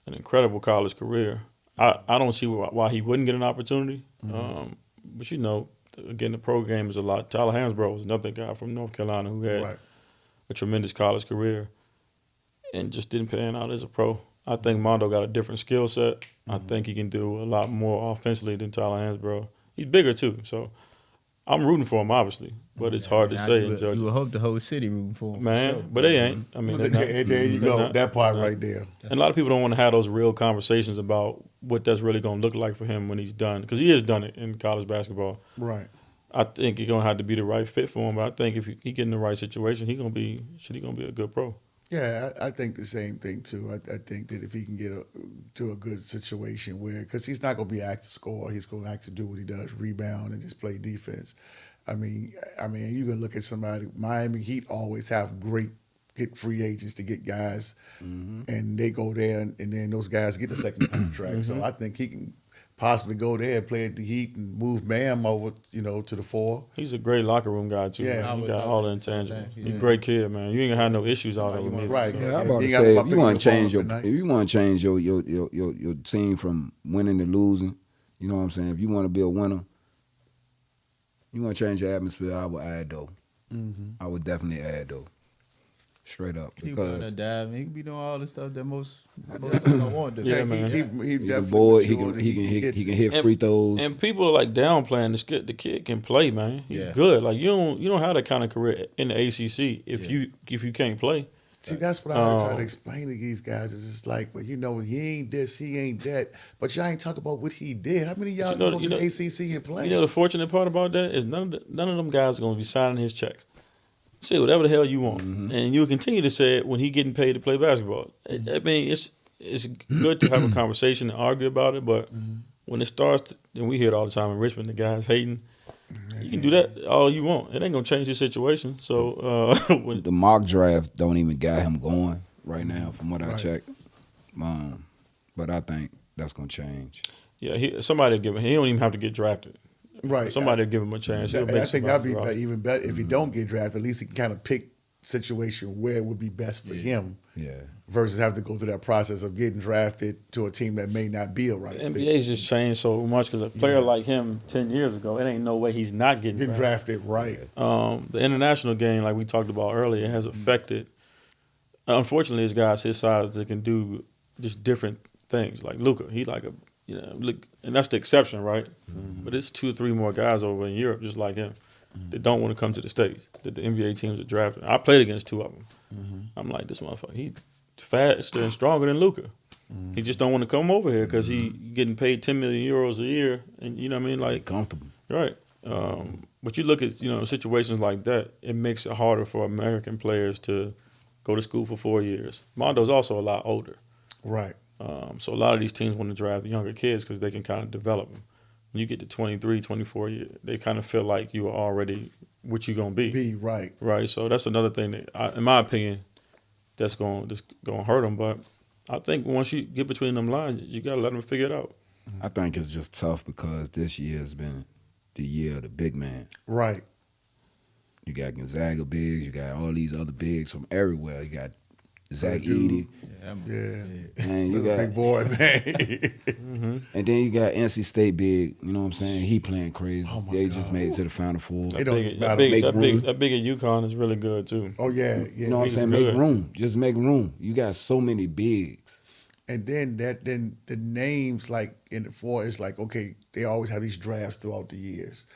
an incredible college career. I don't see why he wouldn't get an opportunity. But again, the pro game is a lot. Tyler Hansbrough was another guy from North Carolina who had a tremendous college career and just didn't pan out as a pro. I think Mondo got a different skill set. I think he can do a lot more offensively than Tyler Hansbrough. He's bigger too, so I'm rooting for him, obviously. But it's hard to say in Georgia. You would hope the whole city rooting for him. Man, for sure. but they ain't. I mean, there you go. That part right there. And a lot of people don't want to have those real conversations about what that's really going to look like for him when he's done, because he has done it in college basketball. Right. I think he's going to have to be the right fit for him, but I think if he get in the right situation, he's going to be a good pro. Yeah, I think the same thing too. I think that if he can get to a good situation where, because he's not going to be asked to score, he's going to have to do what he does, rebound and just play defense. I mean, you can look at somebody. Miami Heat always have get free agents to get guys, and they go there, and then those guys get the second contract. So I think he can possibly go there and play at the Heat and move Bam over, to the 4. He's a great locker room guy too. Yeah. Man. He got all the intangibles. He's a great kid, man. You ain't gonna have no issues out there with me. Right. Yeah, I'm Yeah, about to you gotta say pop if you in want to your change phone at your team from winning to losing, you know what I'm saying? If you want to be a winner, you want to change your atmosphere, I would add though. I would definitely add though. Straight up, He because can be doing all the stuff that most don't want to do. Yeah, man. He he definitely can board, he matured, can hit free throws. And people are like downplaying this kid. The kid can play, man. He's Yeah. good. Like you don't have that kind of career in the ACC if you can't play. See, that's what I try to explain to these guys. Is it's like, well, he ain't this, he ain't that, but y'all ain't talk about what he did. How many of y'all go to the ACC and play? You know the fortunate part about that is none of them guys are going to be signing his checks. Say whatever the hell you want, and you'll continue to say it when he getting paid to play basketball. I mean, it's good to have a conversation and argue about it, but when it starts, and we hear it all the time in Richmond, the guys hating. You can do that all you want. It ain't gonna change your situation. So The mock draft don't even got him going right now, from what I checked. But I think that's gonna change. yeah, somebody give him. He don't even have to get drafted. Right. Somebody will give him a chance. He'll I make think somebody that'd be drop. even better if he don't get drafted. At least he can kind of pick situation where it would be best for him. Yeah. Versus have to go through that process of getting drafted to a team that may not be a right The fit. NBA's just changed so much because a player like him 10 years ago, it ain't no way he's not getting Getting drafted. drafted, right. The international game, like we talked about earlier, has affected. Unfortunately, there's guys his size that can do just different things. Like Luka, he like and that's the exception, right? But it's 2 or 3 more guys over in Europe just like him that don't want to come to the States. That the NBA teams are drafting. I played against 2 of them. I'm like, this motherfucker, he faster and stronger than Luka. He just don't want to come over here because he getting paid 10 million euros a year, and you know what I mean, like Comfortable. right. But you look at situations like that, it makes it harder for American players to go to school for 4 years. Mondo's also a lot older. Right. So a lot of these teams want to draft younger kids because they can kind of develop them. When you get to 23, 24, they kind of feel like you are already what you're going to be. Be right. Right. So that's another thing that, in my opinion, that's going to hurt them. But I think once you get between them lines, you got to let them figure it out. I think it's just tough because this year has been the year of the big man. Right. You got Gonzaga bigs, you got all these other bigs from everywhere. You got Zach Edey. Yeah. And you got Big boy, man. and then you got NC State big, you know what I'm saying? He playing crazy. Oh my They God. just made it to the Final Four. It don't That matter. big, Make room. that big at UConn is really good too. Oh, yeah. Yeah. You know what I'm He's saying? good. Make room. Just make room. You got so many bigs. And then the names like in the 4 is like, okay, they always have these drafts throughout the years.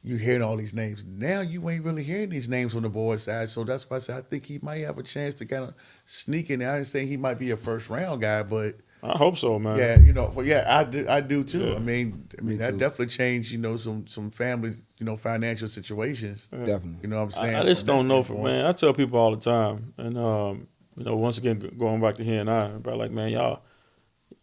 you hearing all these names. Now you ain't really hearing these names from the boys' side. So that's why I said I think he might have a chance to kind of sneak in there. I ain't saying he might be a first round guy, but I hope so, man. yeah, I do too. Yeah. I mean that too. definitely changed, some family, financial situations. Definitely. You know what I'm saying? I just From that don't know, standpoint. man. I tell people all the time, and once again, going back to he and I, about like, man, y'all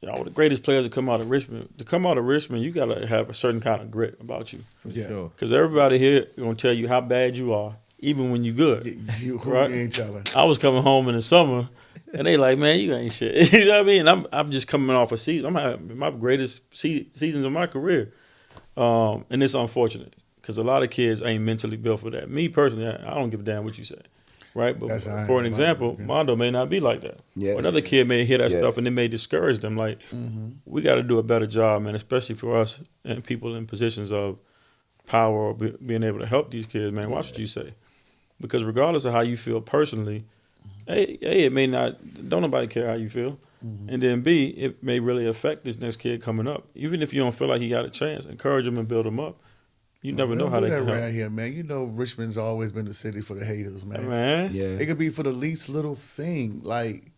were the greatest players to come out of Richmond. To come out of Richmond, you gotta have a certain kind of grit about you, Yeah. Sure. because everybody here gonna tell you how bad you are, even when you good. You Right. ain't telling. I was coming home in the summer, and they like, man, you ain't shit. You know what I mean? I'm just coming off a season. I'm having my greatest seasons of my career, and it's unfortunate because a lot of kids ain't mentally built for that. Me personally, I don't give a damn what you say, right? But That's how I for am an about example, it, yeah. Mondo may not be like that. Yeah. Or another kid may hear that Yeah. stuff and it may discourage them. Like, we got to do a better job, man, especially for us and people in positions of power or being able to help these kids, man. Watch what you say. Because regardless of how you feel personally, A, it may not, don't nobody care how you feel. And then B, it may really affect this next kid coming up. Even if you don't feel like he got a chance, encourage him and build him up. You never know how do they that can around help. here, man. Richmond's always been the city for the haters, man. Man. Yeah. It could be for the least little thing. Like,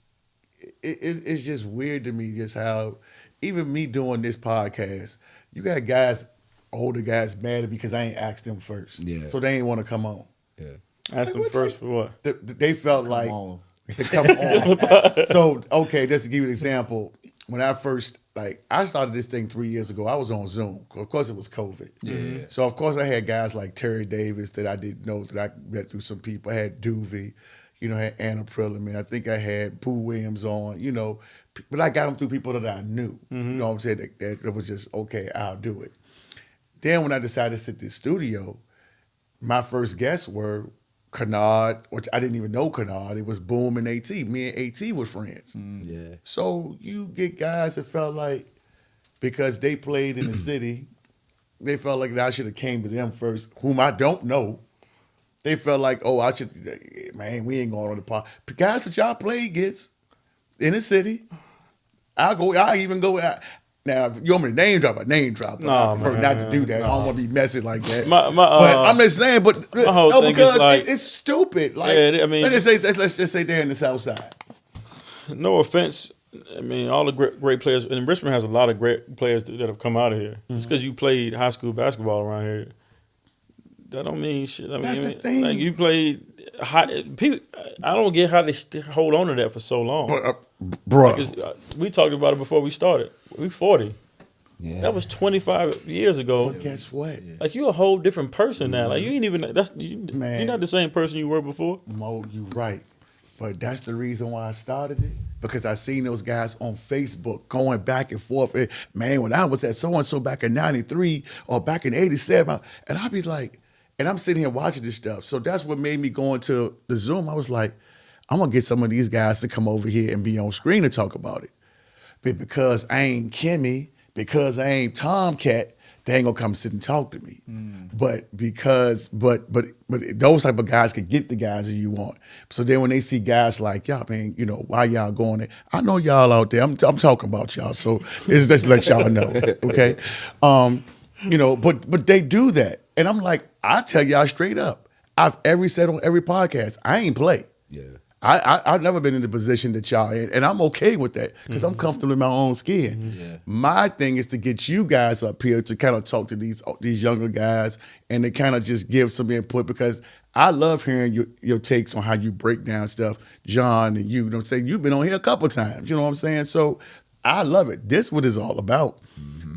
it's just weird to me just how, even me doing this podcast, you got guys, older guys, mad at me because I ain't asked them first. Yeah. So they ain't want to come on. Yeah. Ask them what's first that? for what? They felt like on. to come on. So, okay, just to give you an example, when I first, I started this thing 3 years ago, I was on Zoom. Of course, it was COVID. Yeah. So, of course, I had guys like Terry Davis that I didn't know that I met through some people. I had Duvey, I had Anna Prilliman. I think I had Boo Williams on, but I got them through people that I knew. You know what I'm saying? That it was just, okay, I'll do it. Then when I decided to sit in the studio, my first guests were Kennard, which I didn't even know Kennard. It was Boom and AT. Me and AT were friends. Yeah. So you get guys that felt like because they played in the city, they felt like I should have came to them first, whom I don't know. They felt like, oh, I should, man, we ain't going on the pod. Guys that y'all play against in the city, I'll even go out. Now, if you want me to name drop, I name drop. But I Nah, prefer man, not to do that. I nah. don't want to be messy like that. But I'm just saying, but whole no, thing is because like- it's stupid. Like, Yeah, I mean- let's just say they're in the South Side. No offense. I mean, all the great players, and Richmond has a lot of great players that have come out of here. It's because you played high school basketball around here. That don't mean shit. I That's mean, the thing. like you played high. People, I don't get how they hold on to that for so long. But, bro, Because, we talked about it before we started. We 40. Yeah. That was 25 years ago. but guess what? Like you a whole different person now. Like you ain't even. Man. You're not the same person you were before. Mo, you right. But that's the reason why I started it. Because I seen those guys on Facebook going back and forth. Man, when I was at so-and-so back in 93 or back in 87, and I'd be like, and I'm sitting here watching this stuff. So that's what made me go into the Zoom. I was like, I'm going to get some of these guys to come over here and be on screen to talk about it. But because I ain't Kimmy, because I ain't Tomcat, they ain't gonna come sit and talk to me. But those type of guys could get the guys that you want. So then when they see guys like y'all, man, why y'all going there? I know y'all out there. I'm talking about y'all. So it's just to let y'all know, okay? But they do that, and I'm like, I tell y'all straight up, I've said on every podcast, I ain't play. Yeah. I've never been in the position that y'all in, and I'm okay with that because I'm comfortable in my own skin. Yeah. My thing is to get you guys up here to kind of talk to these younger guys and to kind of just give some input because I love hearing your takes on how you break down stuff, John and you know what I'm saying? You've been on here a couple times, you know what I'm saying? So I love it. This is what it's all about.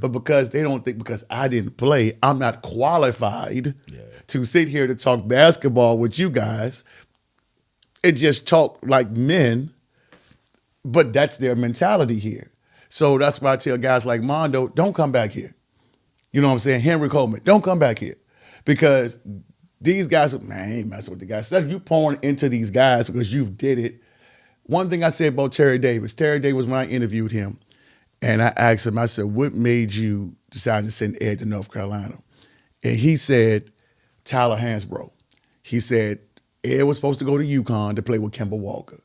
But because they don't think because I didn't play, I'm not qualified to sit here to talk basketball with you guys. It just talk like men, but that's their mentality here. So that's why I tell guys like Mondo, don't come back here. You know what I'm saying? Henry Coleman, don't come back here. Because these guys, man, I ain't messing with the guys. You pouring into these guys because you've did it. One thing I said about Terry Davis, when I interviewed him, and I asked him, I said, what made you decide to send Ed to North Carolina? And he said, Tyler Hansbrough. He said, Ed was supposed to go to UConn to play with Kemba Walker.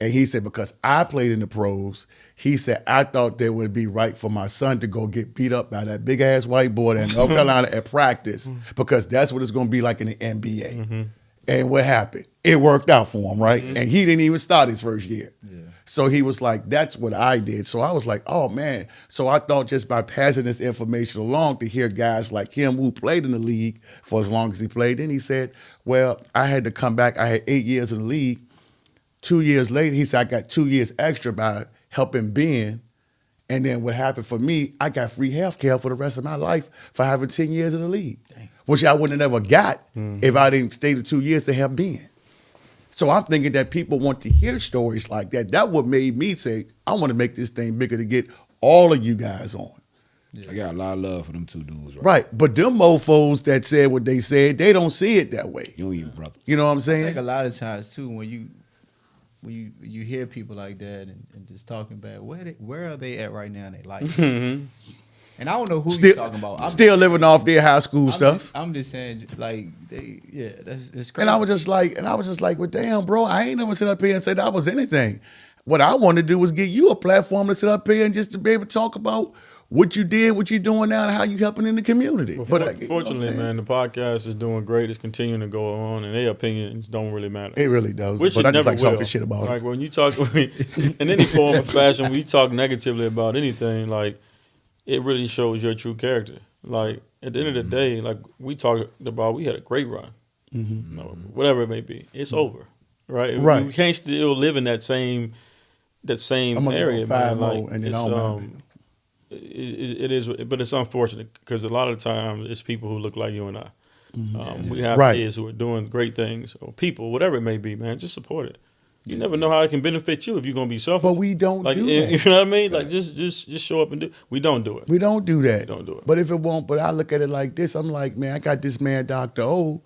And he said, because I played in the pros, he said, I thought that would be right for my son to go get beat up by that big ass white boy in North Carolina at practice, because that's what it's going to be like in the NBA. And what happened? It worked out for him, right? And he didn't even start his first year. So he was like, that's what I did. So I was like, oh man. So I thought just by passing this information along to hear guys like him who played in the league for as long as he played, then he said, well, I had to come back. I had 8 years in the league. 2 years later, he said, I got 2 years extra by helping Ben. And then what happened for me, I got free health care for the rest of my life for having 10 years in the league, which I wouldn't have never got if I didn't stay the 2 years to help Ben. So I'm thinking that people want to hear stories like that. That what made me say, I want to make this thing bigger to get all of you guys on. I got a lot of love for them two dudes, right? Right. But them mofos that said what they said, they don't see it that way. You and your brother. You know what I'm I saying? think a lot of times too, when you hear people like that and just talking bad, where are they at right now in their life? And I don't know who you're talking about. Still living off their high school stuff. I'm just saying, like it's crazy. And I was just like, well, damn, bro, I ain't never sit up here and said I was anything. What I want to do was give you a platform to sit up here and just to be able to talk about what you did, what you're doing now, and how you helping in the community. Well, but fortunately, man, the podcast is doing great. It's continuing to go on, and their opinions don't really matter. It really does. Which but it I just never like will. talking shit about like it. when you talk in any form or fashion, when you talk negatively about anything, like it really shows your true character. Like at the end of the day, like we talked about, we had a great run. You know, whatever it may be, it's over, right? Right. We can't still live in that same I'm gonna area, go 5 man. more, Like and then it's, I'll mind it is, but it's unfortunate because a lot of the time it's people who look like you and I. We have Right. kids who are doing great things, or people, whatever it may be, man. Just support it. You never know how it can benefit you if you're gonna be selfish. But we don't like, do you that. know what I mean? Like just show up and do. We don't do it. We don't do that. We don't do it. But if it won't, but I look at it like this, I'm like, man, I got this man, Dr. O,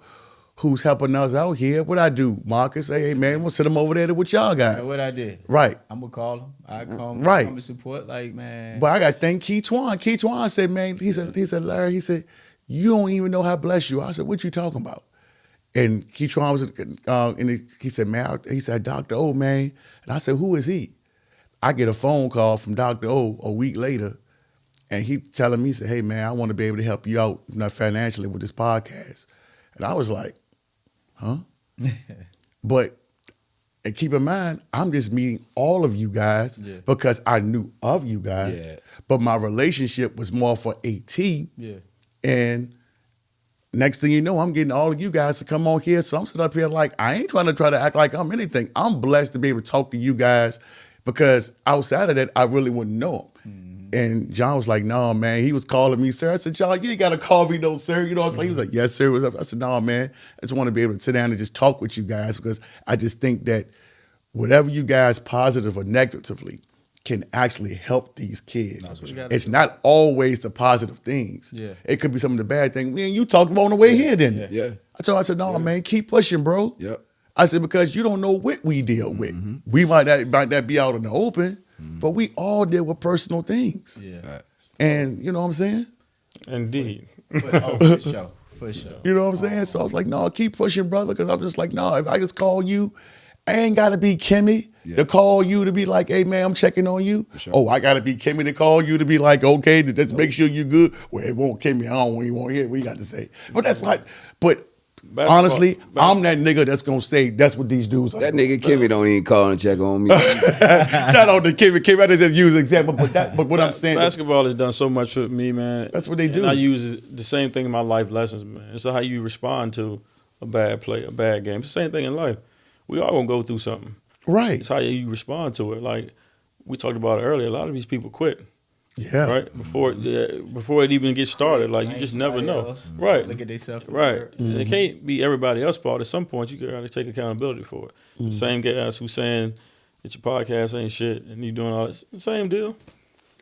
who's helping us out here. What I do, Marcus, say, hey man, we'll send him over there with y'all guys. That's what I did. Right. I'm gonna call him. I come. Right. Come and support. Like man. But I got to thank Keith Twan. Keith Twan said, man, he said, Larry, he said, you don't even know how blessed you are. I said, what you talking about? And Keith Twan was, he said, man, he said, Dr. O, man. And I said, who is he? I get a phone call from Dr. O a week later, and he telling me, he said, hey, man, I want to be able to help you out, not financially, with this podcast. And I was like, huh? But and keep in mind, I'm just meeting all of you guys because I knew of you guys. Yeah. But my relationship was more for AT. Yeah. And next thing you know, I'm getting all of you guys to come on here. So I'm sitting up here like, I ain't trying to act like I'm anything. I'm blessed to be able to talk to you guys because outside of that, I really wouldn't know him. And John was like, no, man. He was calling me, sir. I said, John, you ain't got to call me no, sir. You know what I'm saying? He was like, yes, sir. What's up? I said, no, man. I just want to be able to sit down and just talk with you guys because I just think that whatever you guys positive or negatively can actually help these kids. It's not always the positive things. Yeah. It could be some of the bad things. Me and you talked about on the way here, didn't it? Yeah. I said, no, man, keep pushing, bro. Yep. I said, because you don't know what we deal with. We might not be out in the open, but we all deal with personal things. Yeah. Right. And you know what I'm saying? Indeed. For sure. For sure. You know what I'm saying? So I was like, no, keep pushing, brother, because I'm just like, no, if I just call you, I ain't got to be Kimmy to call you to be like, hey, man, I'm checking on you. Sure. Oh, I got to be Kimmy to call you to be like, okay, let's make sure you're good. Well, it won't Kimmy. I don't even want to hear what you got to say. But that's why, but honestly, I'm that nigga that's going to say that's what these dudes are. That nigga Kimmy don't even call and check on me. Shout out to Kimmy. Kimmy, I just use an example, but what I'm saying. Basketball has done so much for me, man. That's what they do. And I use the same thing in my life lessons, man. It's how you respond to a bad play, a bad game. It's the same thing in life. We all gonna go through something. Right. It's how you respond to it. Like we talked about it earlier, a lot of these people quit. Yeah. Right? Before it even gets started. Like you just never know. Else. Right. Look at themselves. Right. And it can't be everybody else's fault. At some point, you gotta take accountability for it. The same guys who saying that your podcast ain't shit and you doing all this. The same deal.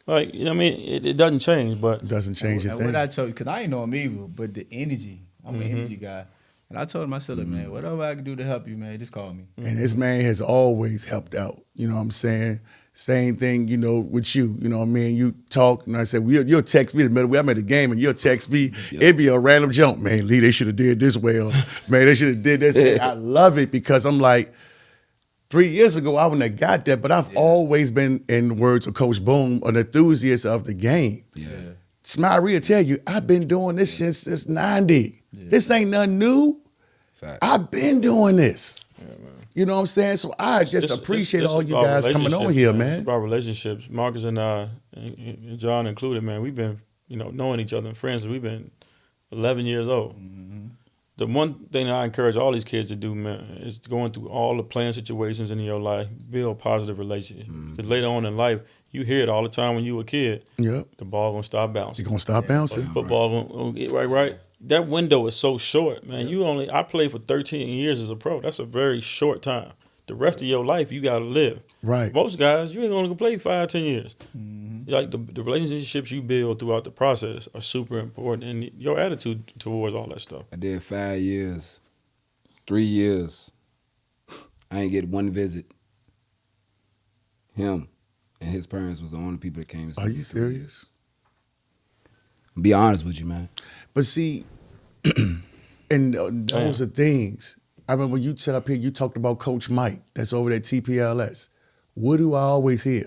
Like, you know what I mean? It doesn't change, but It doesn't change a And thing. what I told you, because I ain't know him either, but the energy. I'm an energy guy. And I told him, I said, look, man, whatever I can do to help you, man, just call me. And this man has always helped out. You know what I'm saying? Same thing, you know, with you. You know what I mean? You talk, and I said, you'll text me in the middle. I'm at the game, and you'll text me. It'd be a random jump. Man, Lee, they should have did this way. Or, man, they should have did this. Man, I love it because I'm like, 3 years ago, I wouldn't have got that, but I've always been, in the words of Coach Boone, an enthusiast of the game. Yeah. Smiley will tell you, I've been doing this since 90. This ain't nothing new. Fact. I've been doing this. You know what I'm saying? So I just appreciate all you guys coming on here, man. It's about relationships. Marcus and I, and John included, man, we've been, knowing each other and friends. We've been 11 years old. The one thing that I encourage all these kids to do, man, is going through all the playing situations in your life, build positive relationships. Because later on in life, you hear it all the time when you were a kid. Yep. The ball gonna stop bouncing. You're going to stop bouncing. Football gonna get right. That window is so short, man. I played for 13 years as a pro. That's a very short time. The rest of your life, you got to live. Right. Most guys, you ain't going to play 5-10 years. Like the relationships you build throughout the process are super important, and your attitude towards all that stuff. I did 5 years, 3 years. I ain't get one visit. Him and his parents was the only people that came to see Are me. you serious? Be honest with you, man. But see, and those are things. I remember when you set up here, you talked about Coach Mike that's over at TPLS. What do I always hear?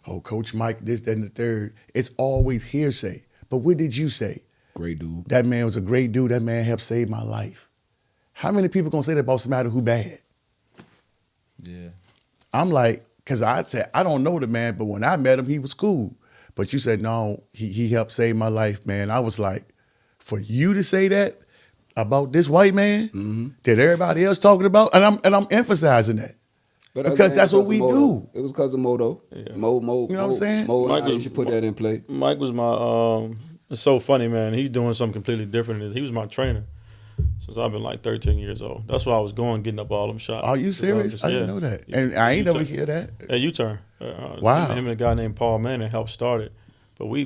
Oh, Coach Mike, this, that, and the third. It's always hearsay. But what did you say? Great dude. That man was a great dude. That man helped save my life. How many people gonna say that about somebody who bad? Yeah. I'm like, because I said, I don't know the man, but when I met him, he was cool. But you said, no, he helped save my life, man. I was like, for you to say that about this white man that everybody else talking about, and I'm emphasizing that. But Because that's what we Mondo. do. It was because of Mondo. Yeah. Mo, You know what I'm saying? Mo and Mike I, was- you should put that in play. Mike was my, it's so funny, man. He's doing something completely different. He was my trainer since I've been like 13 years old. That's why I was getting up all them shots. Are you serious? I didn't know that. And I ain't never hear that. Yeah, U-turn. Wow. Him and a guy named Paul Manning helped start it. But we,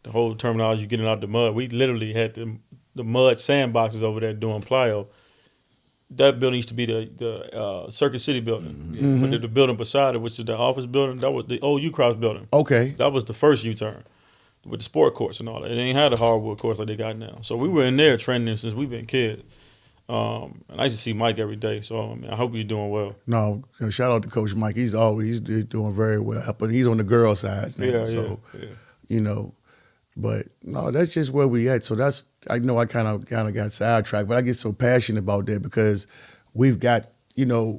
the whole terminology, getting out the mud, we literally had the mud sandboxes over there doing plyo. That building used to be the Circuit City building. But the building beside it, which is the office building, that was the old U-Cross building. Okay. That was the first U-turn with the sport courts and all that. It ain't had a hardwood course like they got now. So we were in there training since we've been kids. And I used to see Mike every day. So I hope he's doing well. No, shout out to Coach Mike. He's doing very well. But he's on the girl side now. So, but no, that's just where we at. So I know I kind of got sidetracked, but I get so passionate about that because we've got, I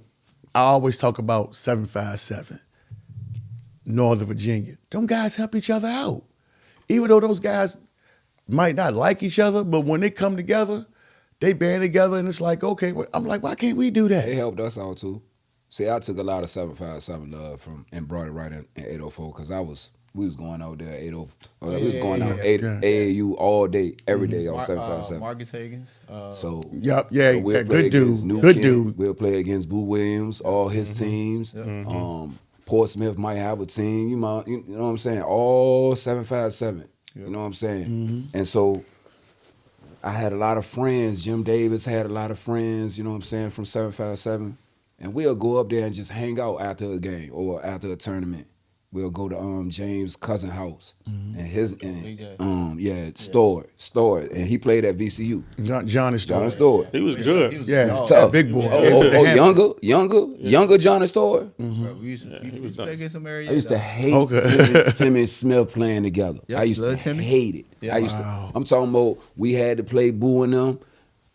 always talk about 757, Northern Virginia. Them guys help each other out. Even though those guys might not like each other, but when they come together, they band together and it's like, okay, I'm like, why can't we do They that? helped us out too. See, I took a lot of 757 love from and brought it right in 804 because we was going out there at 804. We was going out AAU all day, every day on 757. Marcus Higgins. So Yep, we'll play good against dude, New good Kent. dude. We'll play against Boo Williams, all his teams. Portsmouth might have a team. You know what I'm saying? All 757. You know what I'm saying? And so I had a lot of friends. Jim Davis had a lot of friends, you know what I'm saying, from 757. And we'll go up there and just hang out after a game or after a tournament. We'll go to James' cousin house and Stewart. And he played at VCU. John is John Stewart. He was good. Tough. big boy. Younger John Stewart. We used to play against him every year. I used to hate Tim and Smith playing together. Yep, I used to love Timmy. hate it. Yeah. I'm talking about we had to play Boo and them.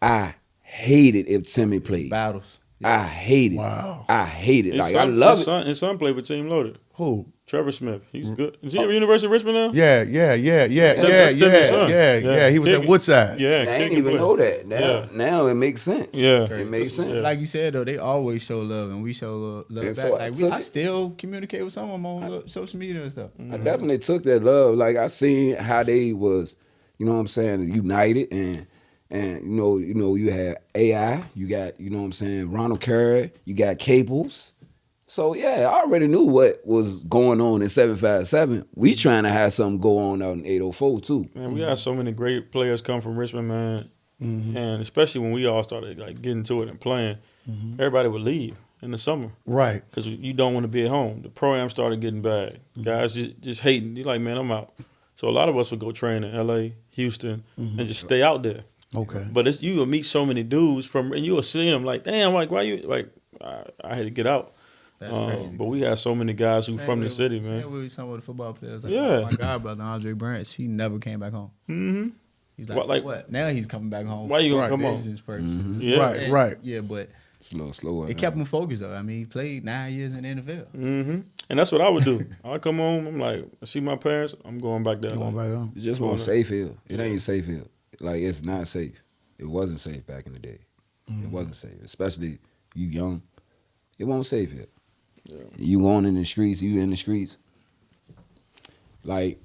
I hated if Timmy played. Battles. I hate it. Wow. I hate it. His Like son, I love his it. His son played with Team Loaded. Who? Trevor Smith. He's good. Is he at University of Richmond now? Yeah. That's Timmy's son. Yeah. He was at Woodside. Yeah. And I didn't kicking even plays. know that. Now it makes sense. Yeah. It makes sense. Like you said though, they always show love, and we show love Yeah, back. so I still communicate with some of them on social media and stuff. I definitely took that love. Like I seen how they was, you know what I'm saying, united and you had AI, you got, you know what I'm saying, Ronald Carey, you got Cables. So yeah, I already knew what was going on in 757. We trying to have something go on out in 804 too. Man, we had so many great players come from Richmond, man. And especially when we all started like getting to it and playing, everybody would leave in the summer. Right. Because you don't want to be at home. The pro-am started getting bad. Guys just hating. You're like, man, I'm out. So a lot of us would go train in L.A., Houston, and just stay out there. Okay. But you will meet so many dudes and you will see them like, damn, like, why you, like, I had to get out. That's crazy. But we had so many guys who from the city, man. Same with some of the football players. Like Yeah. my godbrother, Andre Branch, he never came back home. Mm-hmm. He's like, What? Now he's coming back home. Why you gonna Right. come on? Business purposes. Yeah. Right. Yeah, but Slower. it kept him focused though. I mean, he played 9 years in the NFL. Mm-hmm. And that's what I would do. I come home, I'm like, I see my parents, I'm going back there. Going back on. You just want safe here. It ain't safe here. Like, it's not safe. It wasn't safe back in the day. It wasn't safe, especially you young. It wasn't safe here. Yeah. You on in the streets, you in the streets. Like,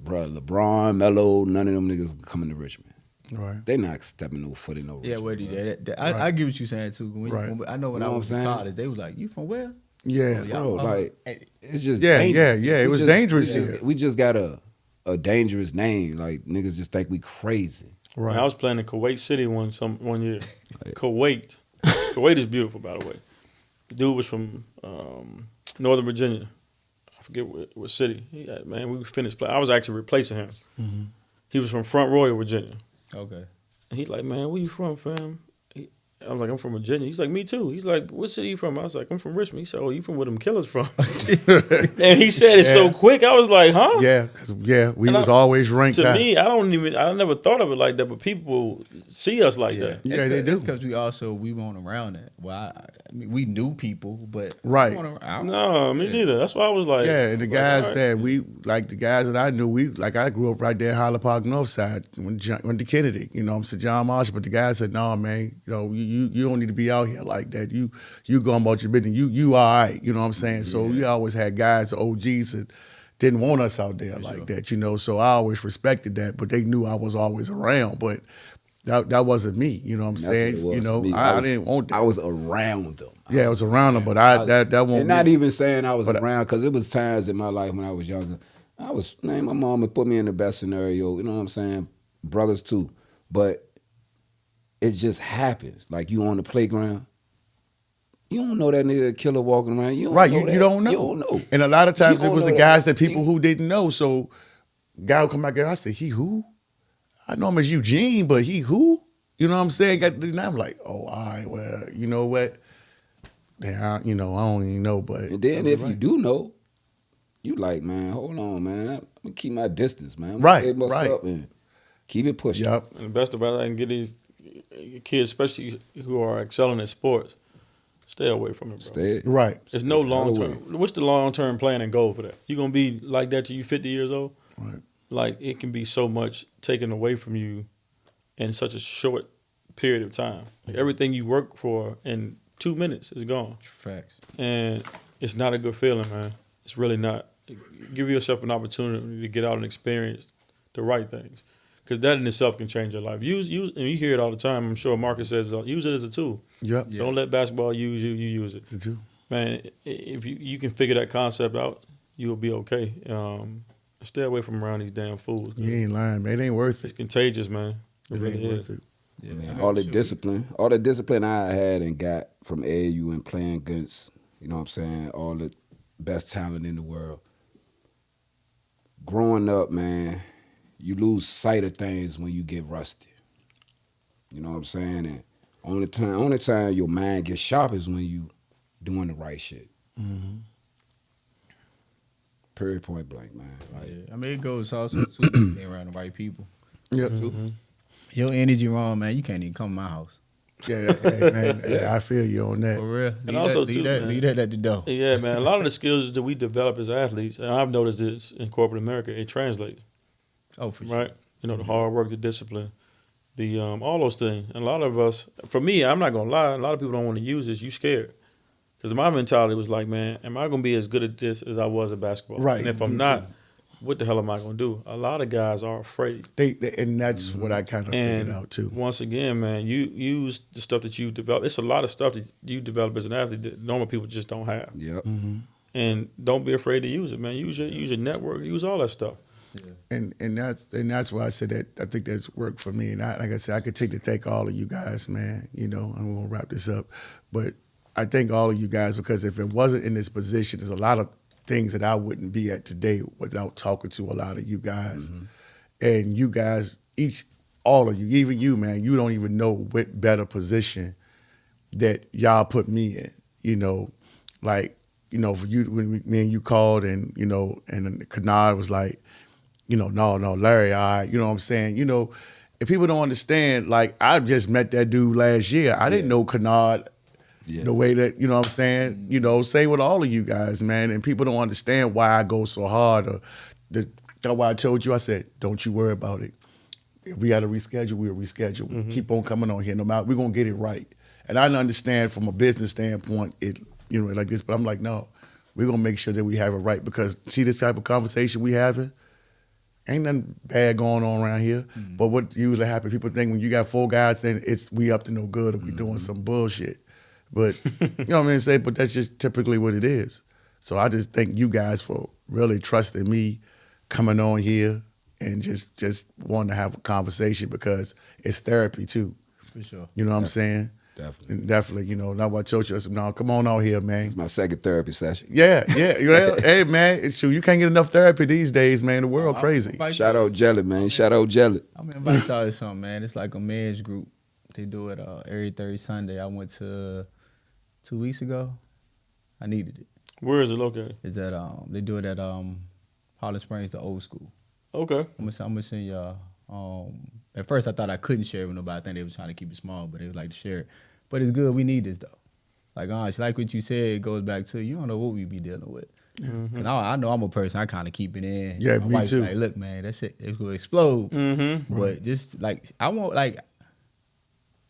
bro, LeBron, Melo, none of them niggas coming to Richmond. Right. They not stepping no foot in no Yeah, Richmond. what he did. I get what you're saying too. Right. I know when You I know was what I'm in saying? college, they was like, "You from where?" Yeah. Bro, like, it's just Yeah, dangerous. yeah. It was dangerous here. We just got a dangerous name. Like, niggas just think we crazy. Right. I was playing in Kuwait City one year. Kuwait. Kuwait is beautiful, by the way. The dude was from Northern Virginia. I forget what city. We finished playing. I was actually replacing him. Mm-hmm. He was from Front Royal, Virginia. Okay. And he's like, man, where you from, fam? I'm like, I'm from Virginia. He's like, me too. He's like, what city you from? I was like, I'm from Richmond. He said, oh, you from where them killers from? And he said it so quick. I was like, huh? Yeah, because we was always ranked To high. me, I never thought of it like that, but people see us like that. Yeah, they do. It's because we weren't around that. Well, I mean, we knew people, but Right. we weren't around. No, me neither. That's why I was like, Yeah, and the guys all right. the guys that I knew, I grew up right there in Highland Park North Side, went to Kennedy, I'm Sir John Marshall, but the guys said, no, man, you don't need to be out here like that. You going about your business. You all right, you know what I'm saying? So we always had guys, the OGs that didn't want us out there like that, so I always respected that, but they knew I was always around, but that wasn't me, you know what I'm That's saying? what it was for me. I didn't want that. I was around them. Yeah, I was around them, but that won't And not be. even saying I was around, because it was times in my life when I was younger. My mom would put me in the best scenario, you know what I'm saying? Brothers too. But it just happens. Like, you on the playground, you don't know that nigga killer walking around. You don't Right, know you that. don't know. You don't know. And a lot of times You it don't was the know guys that. that people who didn't know. So guy would come back there, I said, he who? I know him as Eugene, but he who? You know what I'm saying? And I'm like, oh, all right, well, you know what? Yeah, I don't even know, but. And then if you do know, you like, man, hold on, man. I'm gonna keep my distance, man. I'm gonna say what's up and keep it pushing. Yep. And the best about I can get these kids, especially who are excelling at sports, stay away from it, bro. Stay. Right. There's no Stay long out of term. What's the long term plan and goal for that? You gonna be like that till you 50 years old? Right. Like, it can be so much taken away from you in such a short period of time. Like, everything you work for in 2 minutes is gone. Facts. And it's not a good feeling, man. It's really not. Give yourself an opportunity to get out and experience the right things, because that in itself can change your life. Use, and you hear it all the time. I'm sure Marcus says, use it as a tool. Yep. Yeah. Don't let basketball use you. You use it, You too. man. If you can figure that concept out, you'll be okay. Stay away from around these damn fools. You ain't lying, man. It ain't worth It's it. contagious, man. It It really ain't is. worth it. Yeah, Man, all the discipline I had and got from AAU and playing against, you know what I'm saying, all the best talent in the world. Growing up, man, you lose sight of things when you get rusty. You know what I'm saying? And only time your mind gets sharp is when you doing the right shit. Mm-hmm. Period, point blank, man. Like, Yeah. I mean, it goes also to being around the right people. Yep. Your energy wrong, man. You can't even come to my house. Yeah, hey, man. Hey, I feel you on that. For real. And also, leave too, that, man. leave that at the door. Yeah, man. A lot of the skills that we develop as athletes, and I've noticed this in corporate America, it translates. Oh, for sure. Right? The hard work, the discipline, the all those things. And a lot of us, for me, I'm not gonna lie, a lot of people don't want to use this. You scared. Because my mentality was like, man, am I gonna be as good at this as I was at basketball? Right. And if I'm Me not, too. what the hell am I gonna do? A lot of guys are afraid. And that's what I kind of figured And out too. once again, man, you use the stuff that you develop. It's a lot of stuff that you develop as an athlete that normal people just don't have. yep. Mm-hmm. And don't be afraid to use it, man. Use your network, use all that stuff. And that's why I said that I think that's worked for me. And like I said, I could take to thank all of you guys, man. I'm gonna wrap this up, but I thank all of you guys, because if it wasn't in this position, there's a lot of things that I wouldn't be at today without talking to a lot of you guys. Mm-hmm. And you guys, all of you, even you, man, you don't even know what better position that y'all put me in. like, you know, for you, when me and you called and, you know, and Kennard was like, you know, no, Larry, all right, you know what I'm saying? You know, if people don't understand, like, I just met that dude last year. I didn't know Kennard the way that, you know what I'm saying? You know, same with all of you guys, man. And people don't understand why I go so hard. Or that's why I told you, I said, don't you worry about it. If we had to reschedule, we'll reschedule. Keep on coming on here. No matter, we're going to get it right. And I understand from a business standpoint, it, you know, like this, but I'm like, no, we're going to make sure that we have it right. Because see this type of conversation we having? Ain't nothing bad going on around here. But what usually happens, people think when you got 4 guys, then it's we up to no good or we doing some bullshit. But, you know what I mean? But that's just typically what it is. So I just thank you guys for really trusting me coming on here and just wanting to have a conversation because it's therapy too. For sure. You know what I'm saying? Definitely. You know, not what I told you. I said, no, come on out here, man. It's my second therapy session. Yeah. Well, hey, man, it's true. You can't get enough therapy these days, man. The world crazy. Shout out Jelly, man. Shout out Jelly. I'm gonna invite y'all to something, man. It's like a men's group. They do it every third Sunday. I went to 2 weeks ago. I needed it. Where is it located? Is that they do it at Highland Springs, the old school. Okay. I'm gonna send y'all. At first I thought I couldn't share it with nobody. I think they was trying to keep it small, but they was like to share it. But it's good. We need this though. Like honestly, like what you said, it goes back to you don't know what we be dealing with. Cause I know I'm a person. I kind of keep it in. Yeah, my me wife's too. Like, look, man, that's it. It's gonna explode. But just like I want like.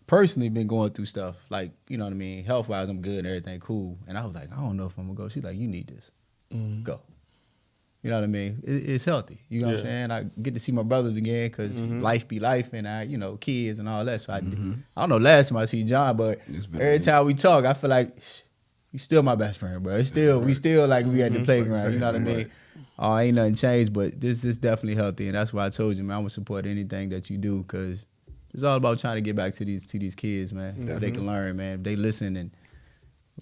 Personally been going through stuff like, you know what I mean, health wise I'm good and everything cool, and I was like, I don't know if I'm gonna go. She's like, you need this, go. You know what I mean? It's healthy. You know what I'm saying? I get to see my brothers again because life be life, and I, you know, kids and all that. So I don't know last time I see John, but every time we talk, I feel like you still my best friend, bro. It's still we still like we at the playground. You know what I mean? Ain't nothing changed, but this is definitely healthy, and that's why I told you, man, I'm gonna support anything that you do because. It's all about trying to get back to these kids, man. So they can learn, man. If they listen and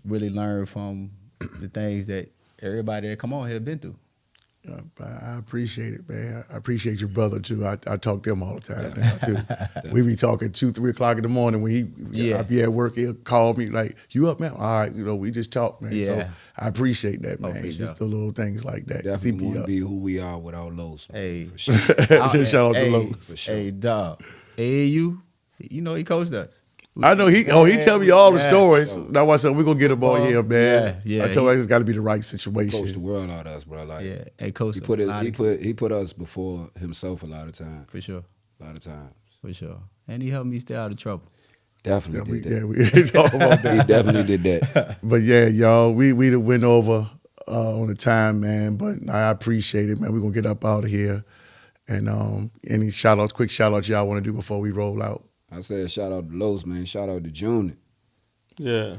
really learn from the things that everybody that come on here been through. I appreciate it, man. I appreciate your brother too. I talk to him all the time now too. We be talking 2-3 o'clock in the morning when I be at work. He'll call me like, "You up, man?" All right, you know, we just talk, man. So I appreciate that, man. Just the little things like that. Definitely want to be who we are without Los. Hey, for sure. Shout out to Los. For sure. Hey, dog. AAU, you know he coached us. I know he tell me all the stories. That's why I said we're gonna get him on here, man. Yeah. I told him it's gotta be the right situation. Coach the world out of us, bro. Like Hey, coach. he put us before himself a lot of times. For sure. A lot of times. For sure. And he helped me stay out of trouble. Definitely did that. We talk about that. He definitely did that. But yeah, y'all, we went over on the time, man. But I appreciate it, man. We're gonna get up out of here. And any quick shout outs y'all want to do before we roll out? I said shout out to Los, man. Shout out to Junior. Yeah.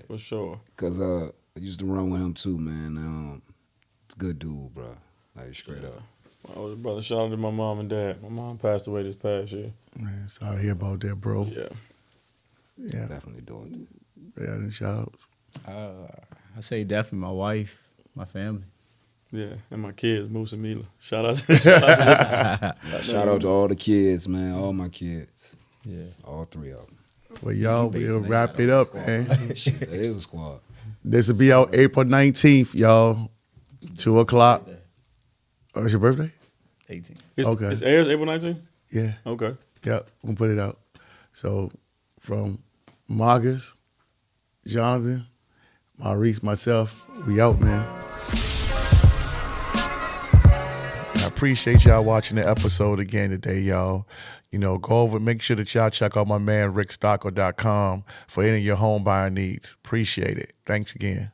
For sure. Cause I used to run with him too, man. It's a good dude, bro. Like straight up. I was a brother. Shout out to my mom and dad. My mom passed away this past year. Man, sorry to hear about that, bro. Yeah. Definitely doing it. Yeah, any shout outs? I say definitely my wife, my family. Yeah, and my kids, Moose and Mila. Shout out. Shout out to all the kids, man. All my kids. Yeah. All 3 of them. Well, y'all, we'll wrap it up, man. That is a squad. This will be out April 19th, y'all. 2 o'clock. Oh, it's your birthday? 18. Okay. It airs April 19th? Yeah. Okay. Yep, we'll put it out. So from Marcus, Jonathan, Maurice, myself, we out, man. I appreciate y'all watching the episode again today, y'all. You know, go over, make sure that y'all check out my man, RickStockel.com for any of your home buying needs. Appreciate it. Thanks again.